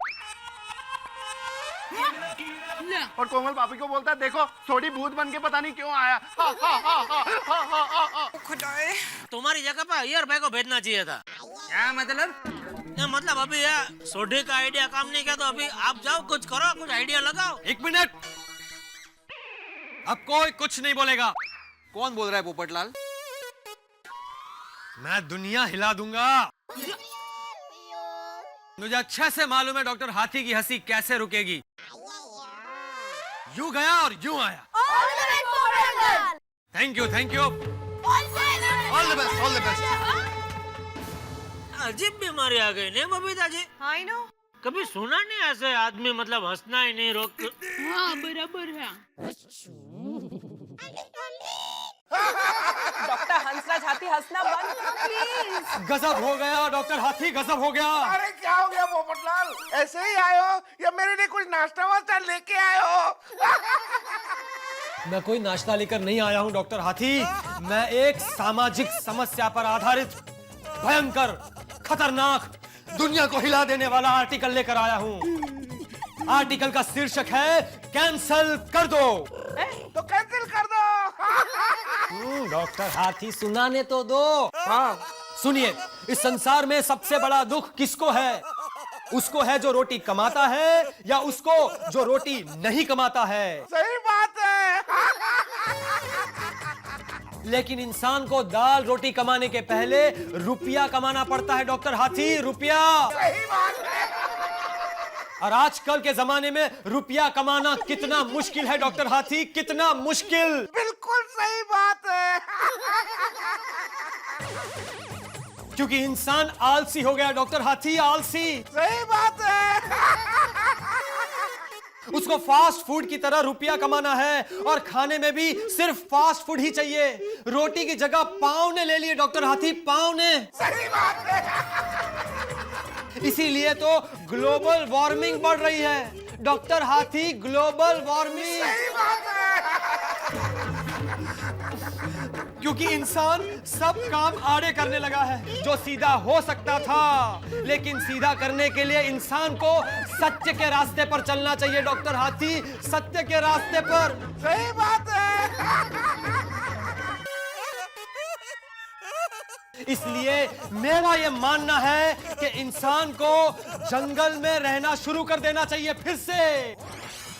और कोमल पापी को बोलता है देखो सोडी भूत बन के पता नहीं क्यों आया। खुदाए, तुम्हारी जगह पर अय्यर भाई को भेजना चाहिए था। क्या मतलब? मतलब अभी यार सोडी का आइडिया काम नहीं किया, तो अभी आप जाओ, कुछ करो, कुछ आइडिया लगाओ। 1 मिनट, अब कोई कुछ नहीं बोलेगा। कौन बोल रहा है पोपटलाल? मैं दुनिया हिला दूंगा। मुझे अच्छे से मालूम है डॉक्टर हाथी की हंसी कैसे रुकेगी। यूं गया और यूं आया। Thank you, thank you. All the best, all the best. अजीब बीमारी आ गई नहीं बबीता जी? I know. कभी सुना नहीं ऐसे आदमी, मतलब हंसना ही नहीं रोक। हाँ बराबर है। डॉक्टर हंसराज हाथी हंसना बंद करो प्लीज। गजब हो गया डॉक्टर हाथी, गजब हो गया। अरे क्या हो गया पोपटलाल, ऐसे ही आए हो या मेरे लिए कुछ नाश्ता वास्ता लेके आए हो? मैं कोई नाश्ता लेकर नहीं आया हूं डॉक्टर हाथी, मैं एक सामाजिक समस्या पर आधारित भयंकर, खतरनाक, दुनिया को हिला देने वाला आर्टिकल लेकर आया हूं। आर्टिकल का शीर्षक है कैंसल कर दो। तो कैंसिल कर दो। डॉक्टर हाथी सुनाने तो दो। हाँ सुनिए, इस संसार में सबसे बड़ा दुख किसको है? उसको है जो रोटी कमाता है या उसको जो रोटी नहीं कमाता है? सही बात है। लेकिन इंसान को दाल रोटी कमाने के पहले रुपया कमाना पड़ता है डॉक्टर हाथी, रुपया। सही बात है। और आजकल के जमाने में रुपया कमाना कितना मुश्किल है डॉक्टर हाथी, कितना मुश्किल। बिल्कुल सही बात है। क्योंकि इंसान आलसी हो गया डॉक्टर हाथी, आलसी। सही बात है। उसको फास्ट फूड की तरह रुपया कमाना है और खाने में भी सिर्फ फास्ट फूड ही चाहिए। रोटी की जगह पाव ने ले लिए डॉक्टर हाथी, पाव ने। सही बात है। इसीलिए तो ग्लोबल वार्मिंग बढ़ रही है डॉक्टर हाथी, ग्लोबल वार्मिंग। सही बात है। क्योंकि इंसान सब काम आड़े करने लगा है जो सीधा हो सकता था। लेकिन सीधा करने के लिए इंसान को सत्य के रास्ते पर चलना चाहिए डॉक्टर हाथी, सत्य के रास्ते पर। सही बात है। इसलिए मेरा ये मानना है कि इंसान को जंगल में रहना शुरू कर देना चाहिए फिर से।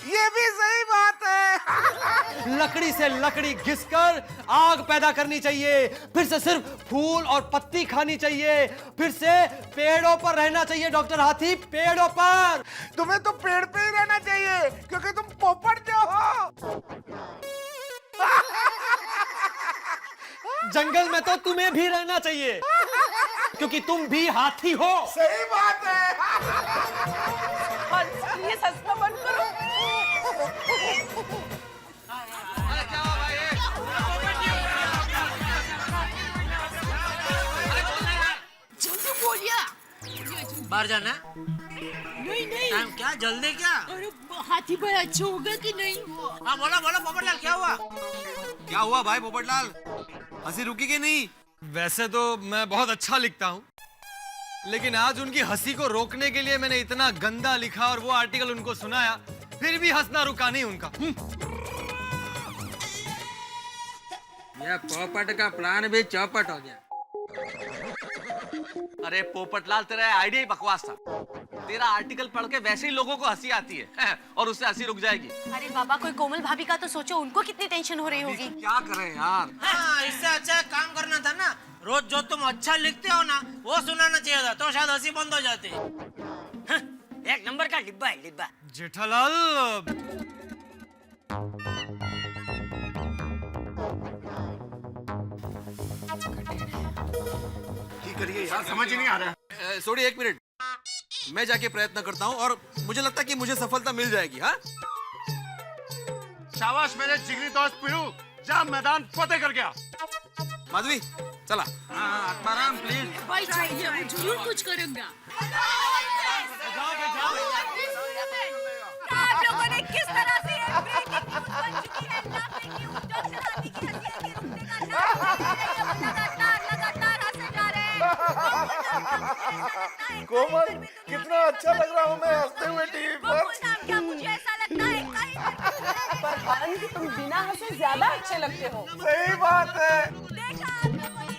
ये भी सही बात है। लकड़ी से लकड़ी घिसकर आग पैदा करनी चाहिए, फिर से सिर्फ फूल और पत्ती खानी चाहिए, फिर से पेड़ों पर रहना चाहिए डॉक्टर हाथी, पेड़ों पर। तुम्हें तो पेड़ पे ही रहना चाहिए क्योंकि तुम पोपट जो हो। जंगल में तो तुम्हें भी रहना चाहिए क्योंकि तुम भी हाथी हो। सही बात है। ये हंसना बंद करो। जल्दी बोलिए। बाहर जाना? नहीं नहीं। टाइम क्या जल्दी क्या? अरे हाथी भाई अच्छा होगा कि नहीं? हाँ बोलो बोलो पोपटलाल क्या हुआ? क्या हुआ भाई पोपटलाल, हंसी रुकी कि नहीं? वैसे तो मैं बहुत अच्छा लिखता हूँ, लेकिन आज उनकी हंसी को रोकने के लिए मैंने इतना गंदा लिखा और वो आर्टिकल उनको सुनाया, फिर भी हंसना रुका नहीं उनका। ये पोपट का प्लान भी चौपट हो गया। अरे पोपटलाल, तेरा आइडिया ही बकवास था। तेरा आर्टिकल पढ़ के वैसे ही लोगों को हंसी आती है और उससे हंसी रुक जाएगी। अरे बाबा, कोई कोमल भाभी का तो सोचो, उनको कितनी टेंशन हो रही होगी। क्या करें यार। हाँ, इससे अच्छा एक काम करना था ना, रोज जो तुम अच्छा लिखते हो ना वो सुनाना चाहिए था, तो शायद हंसी बंद हो जाती। एक नंबर का डिब्बा है, डिब्बा। जेठालाल, करिए यार, समझ ही नहीं आ रहा। सॉरी, एक मिनट, मैं जाके प्रयत्न करता हूँ और मुझे लगता है कि मुझे सफलता मिल जाएगी। हाँ, शाबाश मेरे जिगरी दोस्त पीरू, जा मैदान फतेह कर गया। माधवी चला। आत्माराम प्लीज। भाई चाहिए, मैं जरूर कुछ करूंगा। आप लोगों ने किस तरह से ये ब्रेकिंग न्यूज़ बन चुकी है, लाफिंग न्यूज़, डॉक्टर हाथी की हंसी के रुकने का नाम नहीं ले रही है, वो लगातार हंसे जा रहे हैं। कोमल, कितना अच्छा लग रहा हूँ मैं हंसते हुए टीवी पर। नाम क्या, मुझे ऐसा लगता है कहीं पर हारन की तुम बिना हंसे ज्यादा अच्छे लगते हो। सही बात है। देखा आप लोगों ने।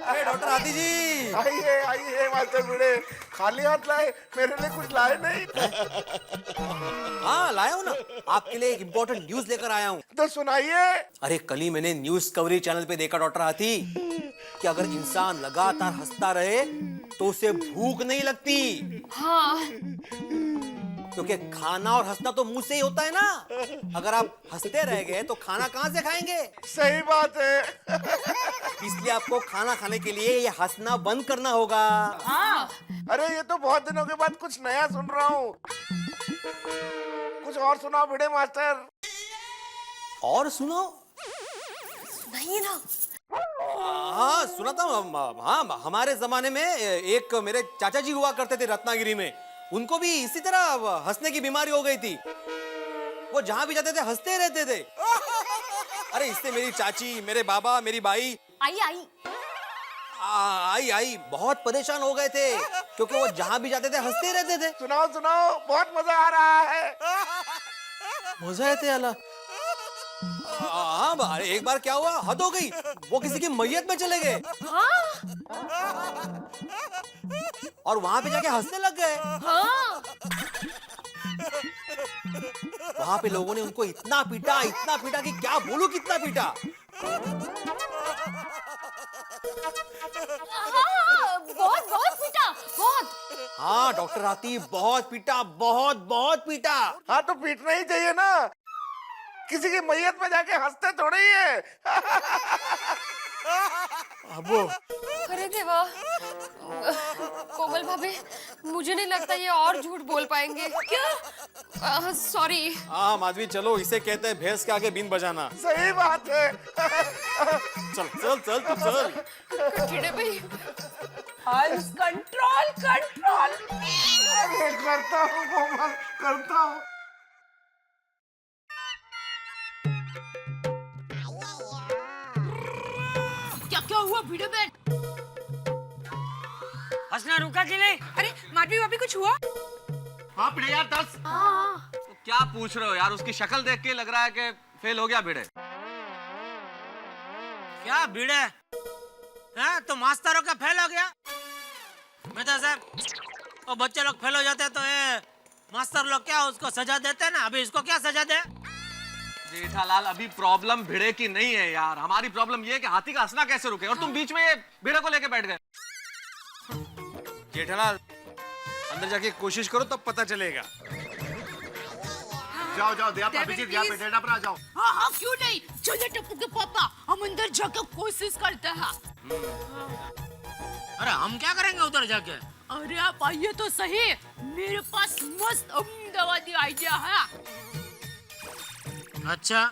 अरे डॉक्टर हाथी जी, आइए आइए मास्टर भिड़े, खाली हाथ लाए, मेरे लिए कुछ लाए नहीं? हाँ लाया हूँ ना, आपके लिए एक इम्पोर्टेंट न्यूज लेकर आया हूँ। तो सुनाइए। अरे कल ही मैंने न्यूज कवरेज चैनल पे देखा डॉक्टर हाथी कि अगर इंसान लगातार हंसता रहे तो उसे भूख नहीं लगती। हाँ। क्योंकि खाना और हंसना तो मुंह से ही होता है ना। अगर आप हंसते रह गए तो खाना कहाँ से खाएंगे? सही बात है। इसलिए आपको खाना खाने के लिए ये हंसना बंद करना होगा। हाँ। अरे ये तो बहुत दिनों के बाद कुछ नया सुन रहा हूँ। कुछ और सुनाओ भिड़े मास्टर। और सुनो। नहीं ना। हाँ सुना था। हाँ, हमारे जमाने में एक मेरे चाचा जी हुआ करते थे रत्नागिरी में, उनको भी इसी तरह हंसने की बीमारी हो गई थी। वो जहां भी जाते थे हंसते रहते थे। अरे इससे मेरी चाची, मेरे बाबा, मेरी बाई आई बहुत परेशान हो गए थे क्योंकि वो जहां भी जाते थे हंसते रहते थे। सुनाओ सुनाओ, बहुत मजा आ रहा है। मजा आते अला। हाँ, अरे एक बार क्या हुआ, हद हो गई, वो किसी की मैयत में चले गए। और वहां पे जाके हंसने लग गए। वहां पे लोगों ने उनको इतना पीटा कि क्या बोलूं, कितना पीटा। बहुत पीटा, बहुत। हाँ डॉक्टर हाथी, बहुत पीटा, बहुत पीटा। हाँ तो पीटना ही चाहिए ना, किसी की मैयत में जाके हंसते थोड़े ही है। अबो, अरे देवा, कोमल भाभी, मुझे नहीं लगता ये और झूठ बोल पाएंगे। क्या? सॉरी। हाँ माधवी, चलो, इसे कहते हैं भैंस के आगे बीन बजाना। सही बात है। चल चल चल तू चल। चिड़े भाई, हंस, कंट्रोल कंट्रोल। करता हूँ कोमल, करता हूँ। क्या हुआ भिड़े बहन? हंसना रुका कि नहीं? अरे माधवी भाभी, कुछ हुआ? हाँ भिड़े यार, 10। तो क्या पूछ रहे हो यार, उसकी शक्ल देख के लग रहा है कि फेल हो गया भिड़े। क्या भिड़े? हाँ, तो मास्टरों का फेल हो गया? मेहता साहब, वो बच्चे लोग फेल हो जाते हैं तो ये मास्टर लोग क्या उसको सजा देते हैं ना, अभी इसको क्या सजा दे? जेठालाल अभी प्रॉब्लम भिड़े की नहीं है यार, हमारी प्रॉब्लम ये है कि हाथी का हंसना कैसे रुके, और तुम बीच में ये भिड़े को लेके बैठ गए। जेठालाल अंदर जाके कोशिश करो तब पता चलेगा। जाओ जाओ दया अभिजीत यहाँ पे डेटा पर आ जाओ। हाँ हाँ क्यों नहीं, चलो टप्पू के पापा हम अंदर जाकर कोशिश करते हैं। अरे हम क्या करेंगे उधर जाके? अरे आप आइए तो सही, मेरे पास मस्त अहमदाबादी आइडिया है। अच्छा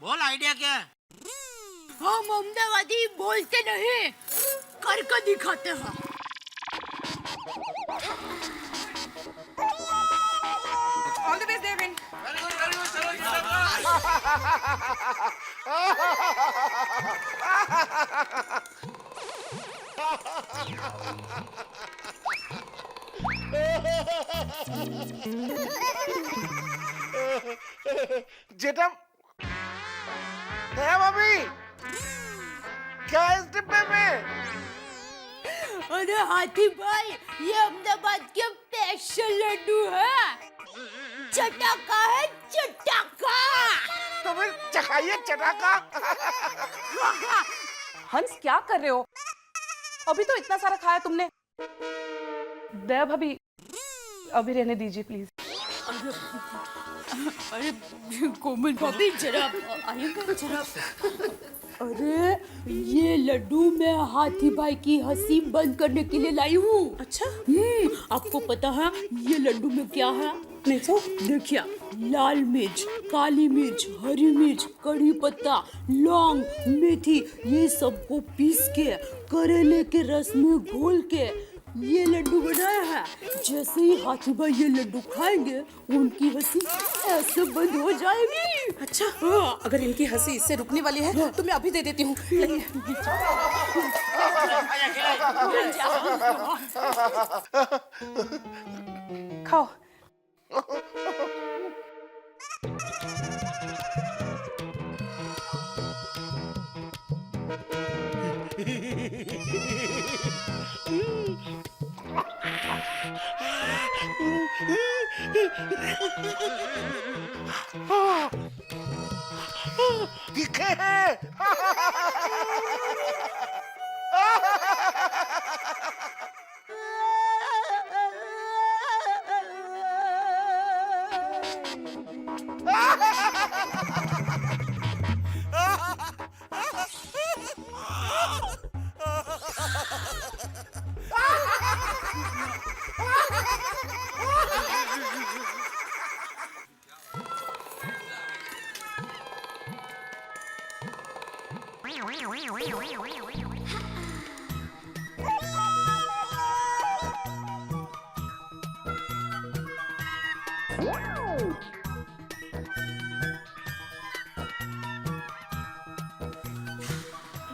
बोल, आइडिया क्या है? हम अहमदाबादी बोलते नहीं, करके दिखाते हैं। ऑल द बेस्ट देविन। जेठा दया भाभी क्या है इस डिब्बे में? अरे हाथी भाई, ये अहमदाबाद के स्पेशल लड्डू है, चटाका है चटाका। तो फिर चखाइए चटाका। हंस क्या कर रहे हो? अभी तो इतना सारा खाया तुमने। दया भाभी अभी रहने दीजिए प्लीज। अरे कोमल भाभी जरा आइएगा जरा। अरे ये लड्डू मैं हाथी भाई की हंसी बंद करने के लिए लाई हूँ। अच्छा आपको पता है ये लड्डू में क्या है? नहीं तो देखिए, लाल मिर्च, काली मिर्च, हरी मिर्च, कड़ी पत्ता, लौंग, मेथी, ये सबको पीस के करेले के रस में घोल के ये लड्डू बनाया है। जैसे ही हाथी भाई ये लड्डू खाएंगे उनकी हंसी ऐसे बंद हो जाएगी। अच्छा हाँ। अगर इनकी हंसी इससे रुकने वाली है तो मैं अभी दे देती हूँ। खाओ। दिखे हैं।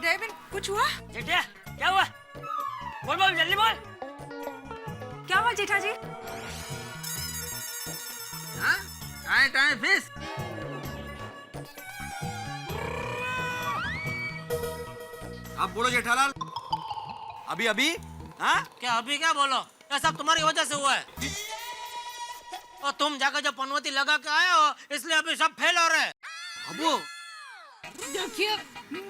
डेविन कुछ हुआ? जेठिया क्या हुआ? बोल बोल जल्दी बोल। क्या हुआ जेठा जी? Time fish. अब बोलो जेठालाल, अभी अभी हाँ क्या अभी क्या बोलो? ये सब तुम्हारी वजह से हुआ है। और तुम जाकर जब पनवती लगा के आए हो इसलिए अभी सब फेल हो रहे हैं। अबू देखिए,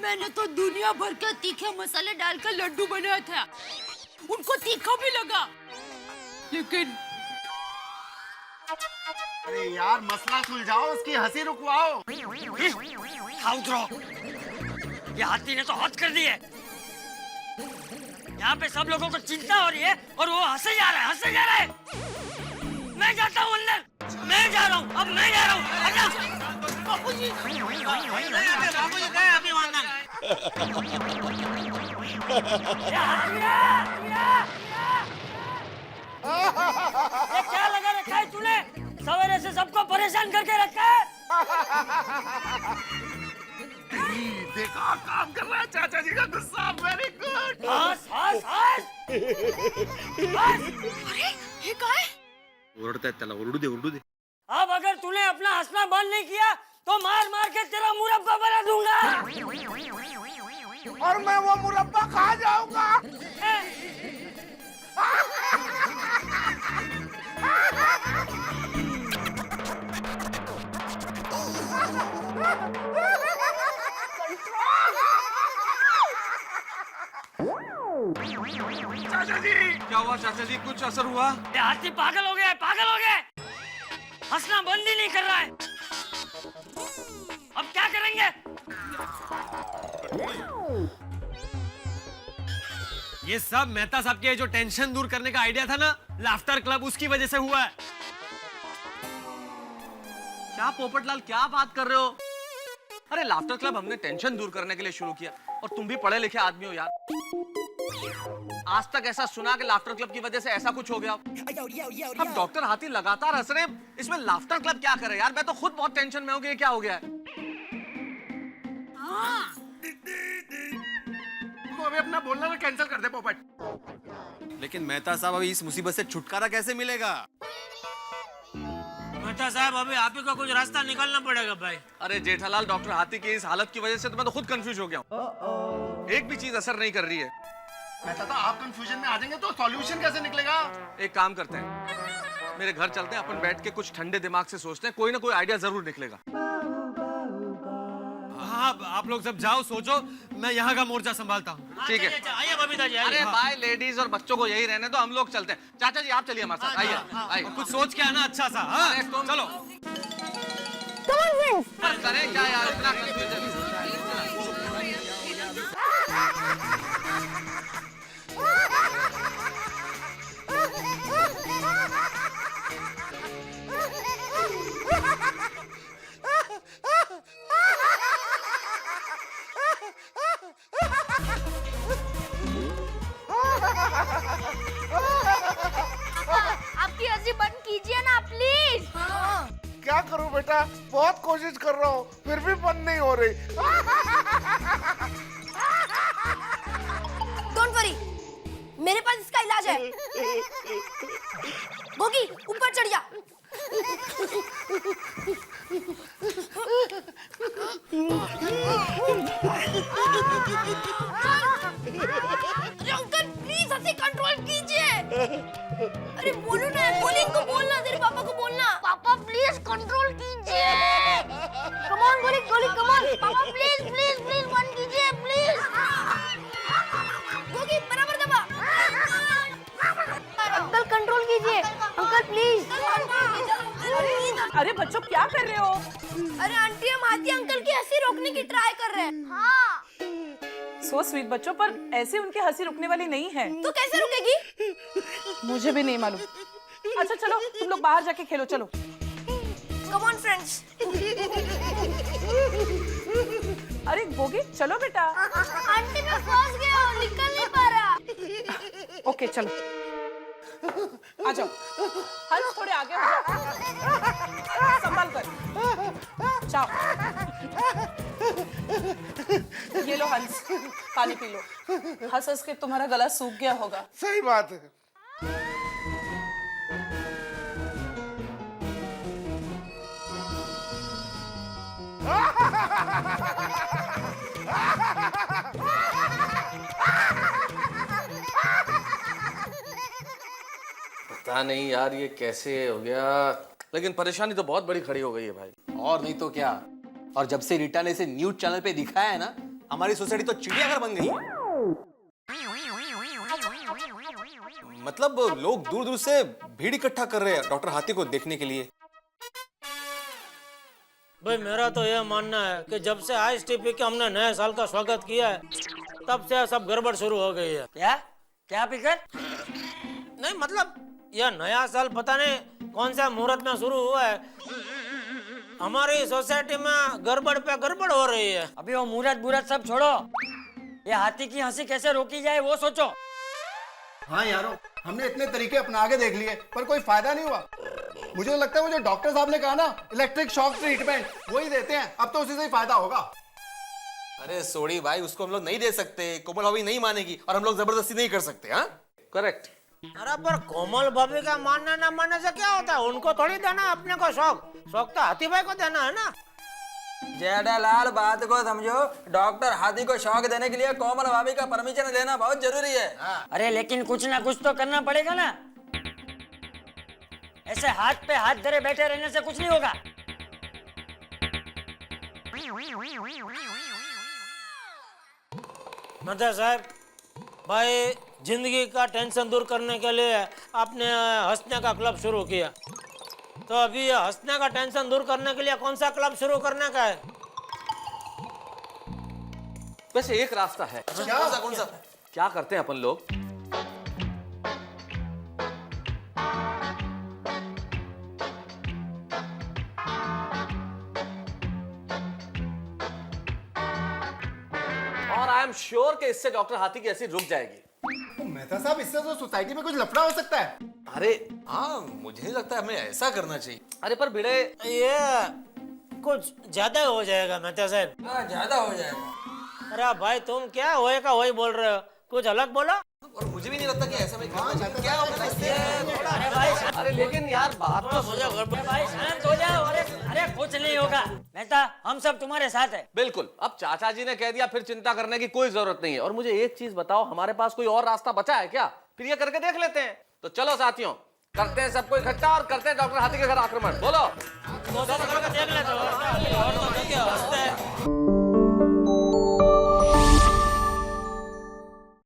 मैंने तो दुनिया भर के तीखे मसाले डालकर लड्डू बनाया था, उनको तीखा भी लगा, लेकिन अरे यार मसला सुलझाओ, उसकी हंसी रुकवाओ। उतरो, ये हाथी ने तो हद कर दी है। यहाँ पे सब लोगों को चिंता हो रही है और वो हंसे जा रहा है, हंसे जा रहा है। मैं जाता हूँ अंदर, मैं जा रहा हूँ, अब मैं जा रहा हूँ। बाबूजी गए अभी वहाँ। ये क्या लगा रखा है तूने? सवेरे से सबको परेशान करके रखा है। देखा काम कर रहा है चाचा जी का गुस्सा। Very good. हंस हंस हंस। अरे ये क्या है? ओरडतायत त्याला, ओरडू दे ओरडू दे। अब अगर तूने अपना हंसना बंद नहीं किया तो मार मार के तेरा मुरब्बा बना दूंगा। और मैं वो मुरब्बा खा जाऊंगा। चाचा जी क्या हुआ? चाचा जी कुछ असर हुआ? ये हाथी पागल हो गया, पागल हो गया। हंसना बंद ही नहीं कर रहा है। अब क्या करेंगे? ये सब मेहता साहब के जो टेंशन दूर करने का आइडिया था ना, लाफ्टर क्लब, उसकी वजह से हुआ है। क्या पोपटलाल क्या बात कर रहे हो? अरे लाफ्टर क्लब हमने टेंशन दूर करने के लिए शुरू किया, और तुम भी पढ़े लिखे आदमी हो यार। आज तक ऐसा सुना कि लाफ्टर क्लब की वजह से ऐसा कुछ हो गया? अब डॉक्टर हाथी लगातार हंस रहे हैं, इसमें लाफ्टर क्लब क्या करे यार? मैं तो खुद बहुत टेंशन में हूँ कि ये क्या हो गया है। तो अभी अपना बोलना ना कैंसिल कर दे पोपट। लेकिन मेहता साहब अभी इस मुसीबत से छुटकारा कैसे मिलेगा? मेहता साहब अभी आप ही को कुछ रास्ता निकालना पड़ेगा भाई। अरे जेठालाल, डॉक्टर हाथी की इस हालत की वजह से तो मैं तो खुद कंफ्यूज हो गया हूँ। एक भी चीज असर नहीं कर रही है। मेहता साहब आप कंफ्यूजन में आ जाएंगे तो सॉल्यूशन कैसे निकलेगा? एक काम करते हैं, मेरे घर चलते हैं, अपन बैठ के कुछ ठंडे दिमाग से सोचते हैं, कोई ना कोई आइडिया जरूर निकलेगा। हाँ, आप लोग सब जाओ, सोचो, मैं यहाँ का मोर्चा संभालता हूँ। ठीक है, आइए बबीता जी। अरे बाय लेडीज और बच्चों को यही रहने दो, हम लोग चलते हैं। चाचा जी आप चलिए हमारे साथ, आइए आइए। कुछ सोच के आना अच्छा सा। हाँ, अरे तुम चलो। अरे क्या यार इतना confusion? आपकी हंसी बंद कीजिए ना प्लीज। क्या करूं बेटा, बहुत कोशिश कर रहा हूँ फिर भी बंद नहीं हो रही। डोंट वरी, मेरे पास इसका इलाज है। गोगी ऊपर चढ़ जा। अरे अंकल प्लीज हंसी कंट्रोल कीजिए। अरे बोलो ना, बोली इनको बोलना, तेरे पापा को बोलना। पापा प्लीज कंट्रोल कीजिए। कम ऑन गोली, गोली कम ऑन। पापा प्लीज प्लीज प्लीज बंद कीजिए प्लीज। गोगी बराबर दबा। अंकल कंट्रोल कीजिए, अंकल प्लीज। अरे बच्चों क्या कर रहे हो? अरे आंटी हम हाथी अंकल की हंसी रोकने की ट्राई कर रहे हैं। हाँ। सो स्वीट बच्चों, पर ऐसे उनकी हंसी रुकने वाली नहीं है। तो कैसे रुकेगी? मुझे भी नहीं मालूम। अच्छा चलो तुम लोग बाहर जाके खेलो, चलो। Come on friends. अरे गोगी चलो बेटा। आंटी मैं फंस गया हूँ, निकल नहीं पा रहा। ओके चलो आ जाओ। हंस थोड़े आगे हो जाओ, संभाल कर जाओ। ये लो हंस, पानी पी लो। हंस हंस के तुम्हारा गला सूख गया होगा। सही बात है। पता नहीं यार ये कैसे हो गया, लेकिन परेशानी तो बहुत बड़ी खड़ी हो गई है भाई। और नहीं तो क्या। और जब से रीटा ने इसे न्यूज चैनल पे दिखाया है ना, हमारी सोसाइटी तो चिड़ियाघर बन गई है। मतलब लोग दूर दूर से भीड़ इकट्ठा कर रहे हैं डॉक्टर हाथी को देखने के लिए। भाई मेरा तो यह मानना है कि जब से आइस टीवी के हमने नए साल का स्वागत किया है, तब से सब गड़बड़ शुरू हो गई है। क्या क्या फिकर? नहीं मतलब यह नया साल पता नहीं कौन सा मुहूर्त में शुरू हुआ है, हमारी सोसाइटी में गड़बड़ पे गड़बड़ हो रही है। अभी वो मुहूर्त सब छोड़ो, ये हाथी की हंसी कैसे रोकी जाए वो सोचो। हाँ यारो, हमने इतने तरीके अपना के देख लिए पर कोई फायदा नहीं हुआ। मुझे तो लगता है वो जो डॉक्टर साहब ने कहा ना, इलेक्ट्रिक शॉक ट्रीटमेंट, वही देते हैं। अब तो उसी से ही फायदा होगा। अरे सोड़ी भाई, उसको हम लोग नहीं दे सकते, कोमल भाभी नहीं मानेगी, और हम लोग जबरदस्ती नहीं कर सकते। हाँ करेक्ट। अरे पर कोमल भाभी का मानना ना मानने से क्या होता है, उनको थोड़ी देना है अपने को शौक। शौक तो हाथी भाई को देना है ना। जेठालाल बात को समझो। डॉक्टर हाथी को शौक देने के लिए कोमल भाभी का परमिशन लेना बहुत जरूरी है। अरे लेकिन कुछ ना कुछ तो करना पड़ेगा ना। ऐसे हाथ पे हाथ धरे बैठे रहने से कुछ नहीं होगा। मदर साहब, भाई जिंदगी का टेंशन दूर करने के लिए आपने हंसने का क्लब शुरू किया, तो अभी ये हंसने का टेंशन दूर करने के लिए कौन सा क्लब शुरू करने का है? वैसे एक रास्ता है। कौन सा? क्या करते हैं अपन लोग, और आई एम श्योर कि इससे डॉक्टर हाथी की एसिड रुक जाएगी। मेहता साहब, इससे तो सोसाइटी में कुछ लफड़ा हो सकता है। अरे हाँ, मुझे नहीं लगता हमें ऐसा करना चाहिए। अरे पर भिड़े, ये कुछ ज्यादा हो जाएगा मेहता साहब। ज्यादा हो जाएगा। अरे भाई तुम क्या होए का वही बोल रहे हो, कुछ अलग बोलो। और मुझे भी नहीं लगता कि ऐसा मैं करना चाहिए। क्या होगा इससे? अरे भाई, अरे लेकिन यार बात तो सुनो। भाई शांत हो जाओ। अरे कुछ नहीं होगा मेहता, हम सब तुम्हारे साथ है। बिल्कुल, अब चाचा जी ने कह दिया, फिर चिंता करने की कोई जरूरत नहीं है। और मुझे एक चीज बताओ, हमारे पास कोई और रास्ता बचा है क्या? फिर ये करके देख लेते हैं। तो चलो साथियों, करते हैं सबको इकट्ठा और करते हैं डॉक्टर हाथी के घर आक्रमण। बोलो, देख ले तो।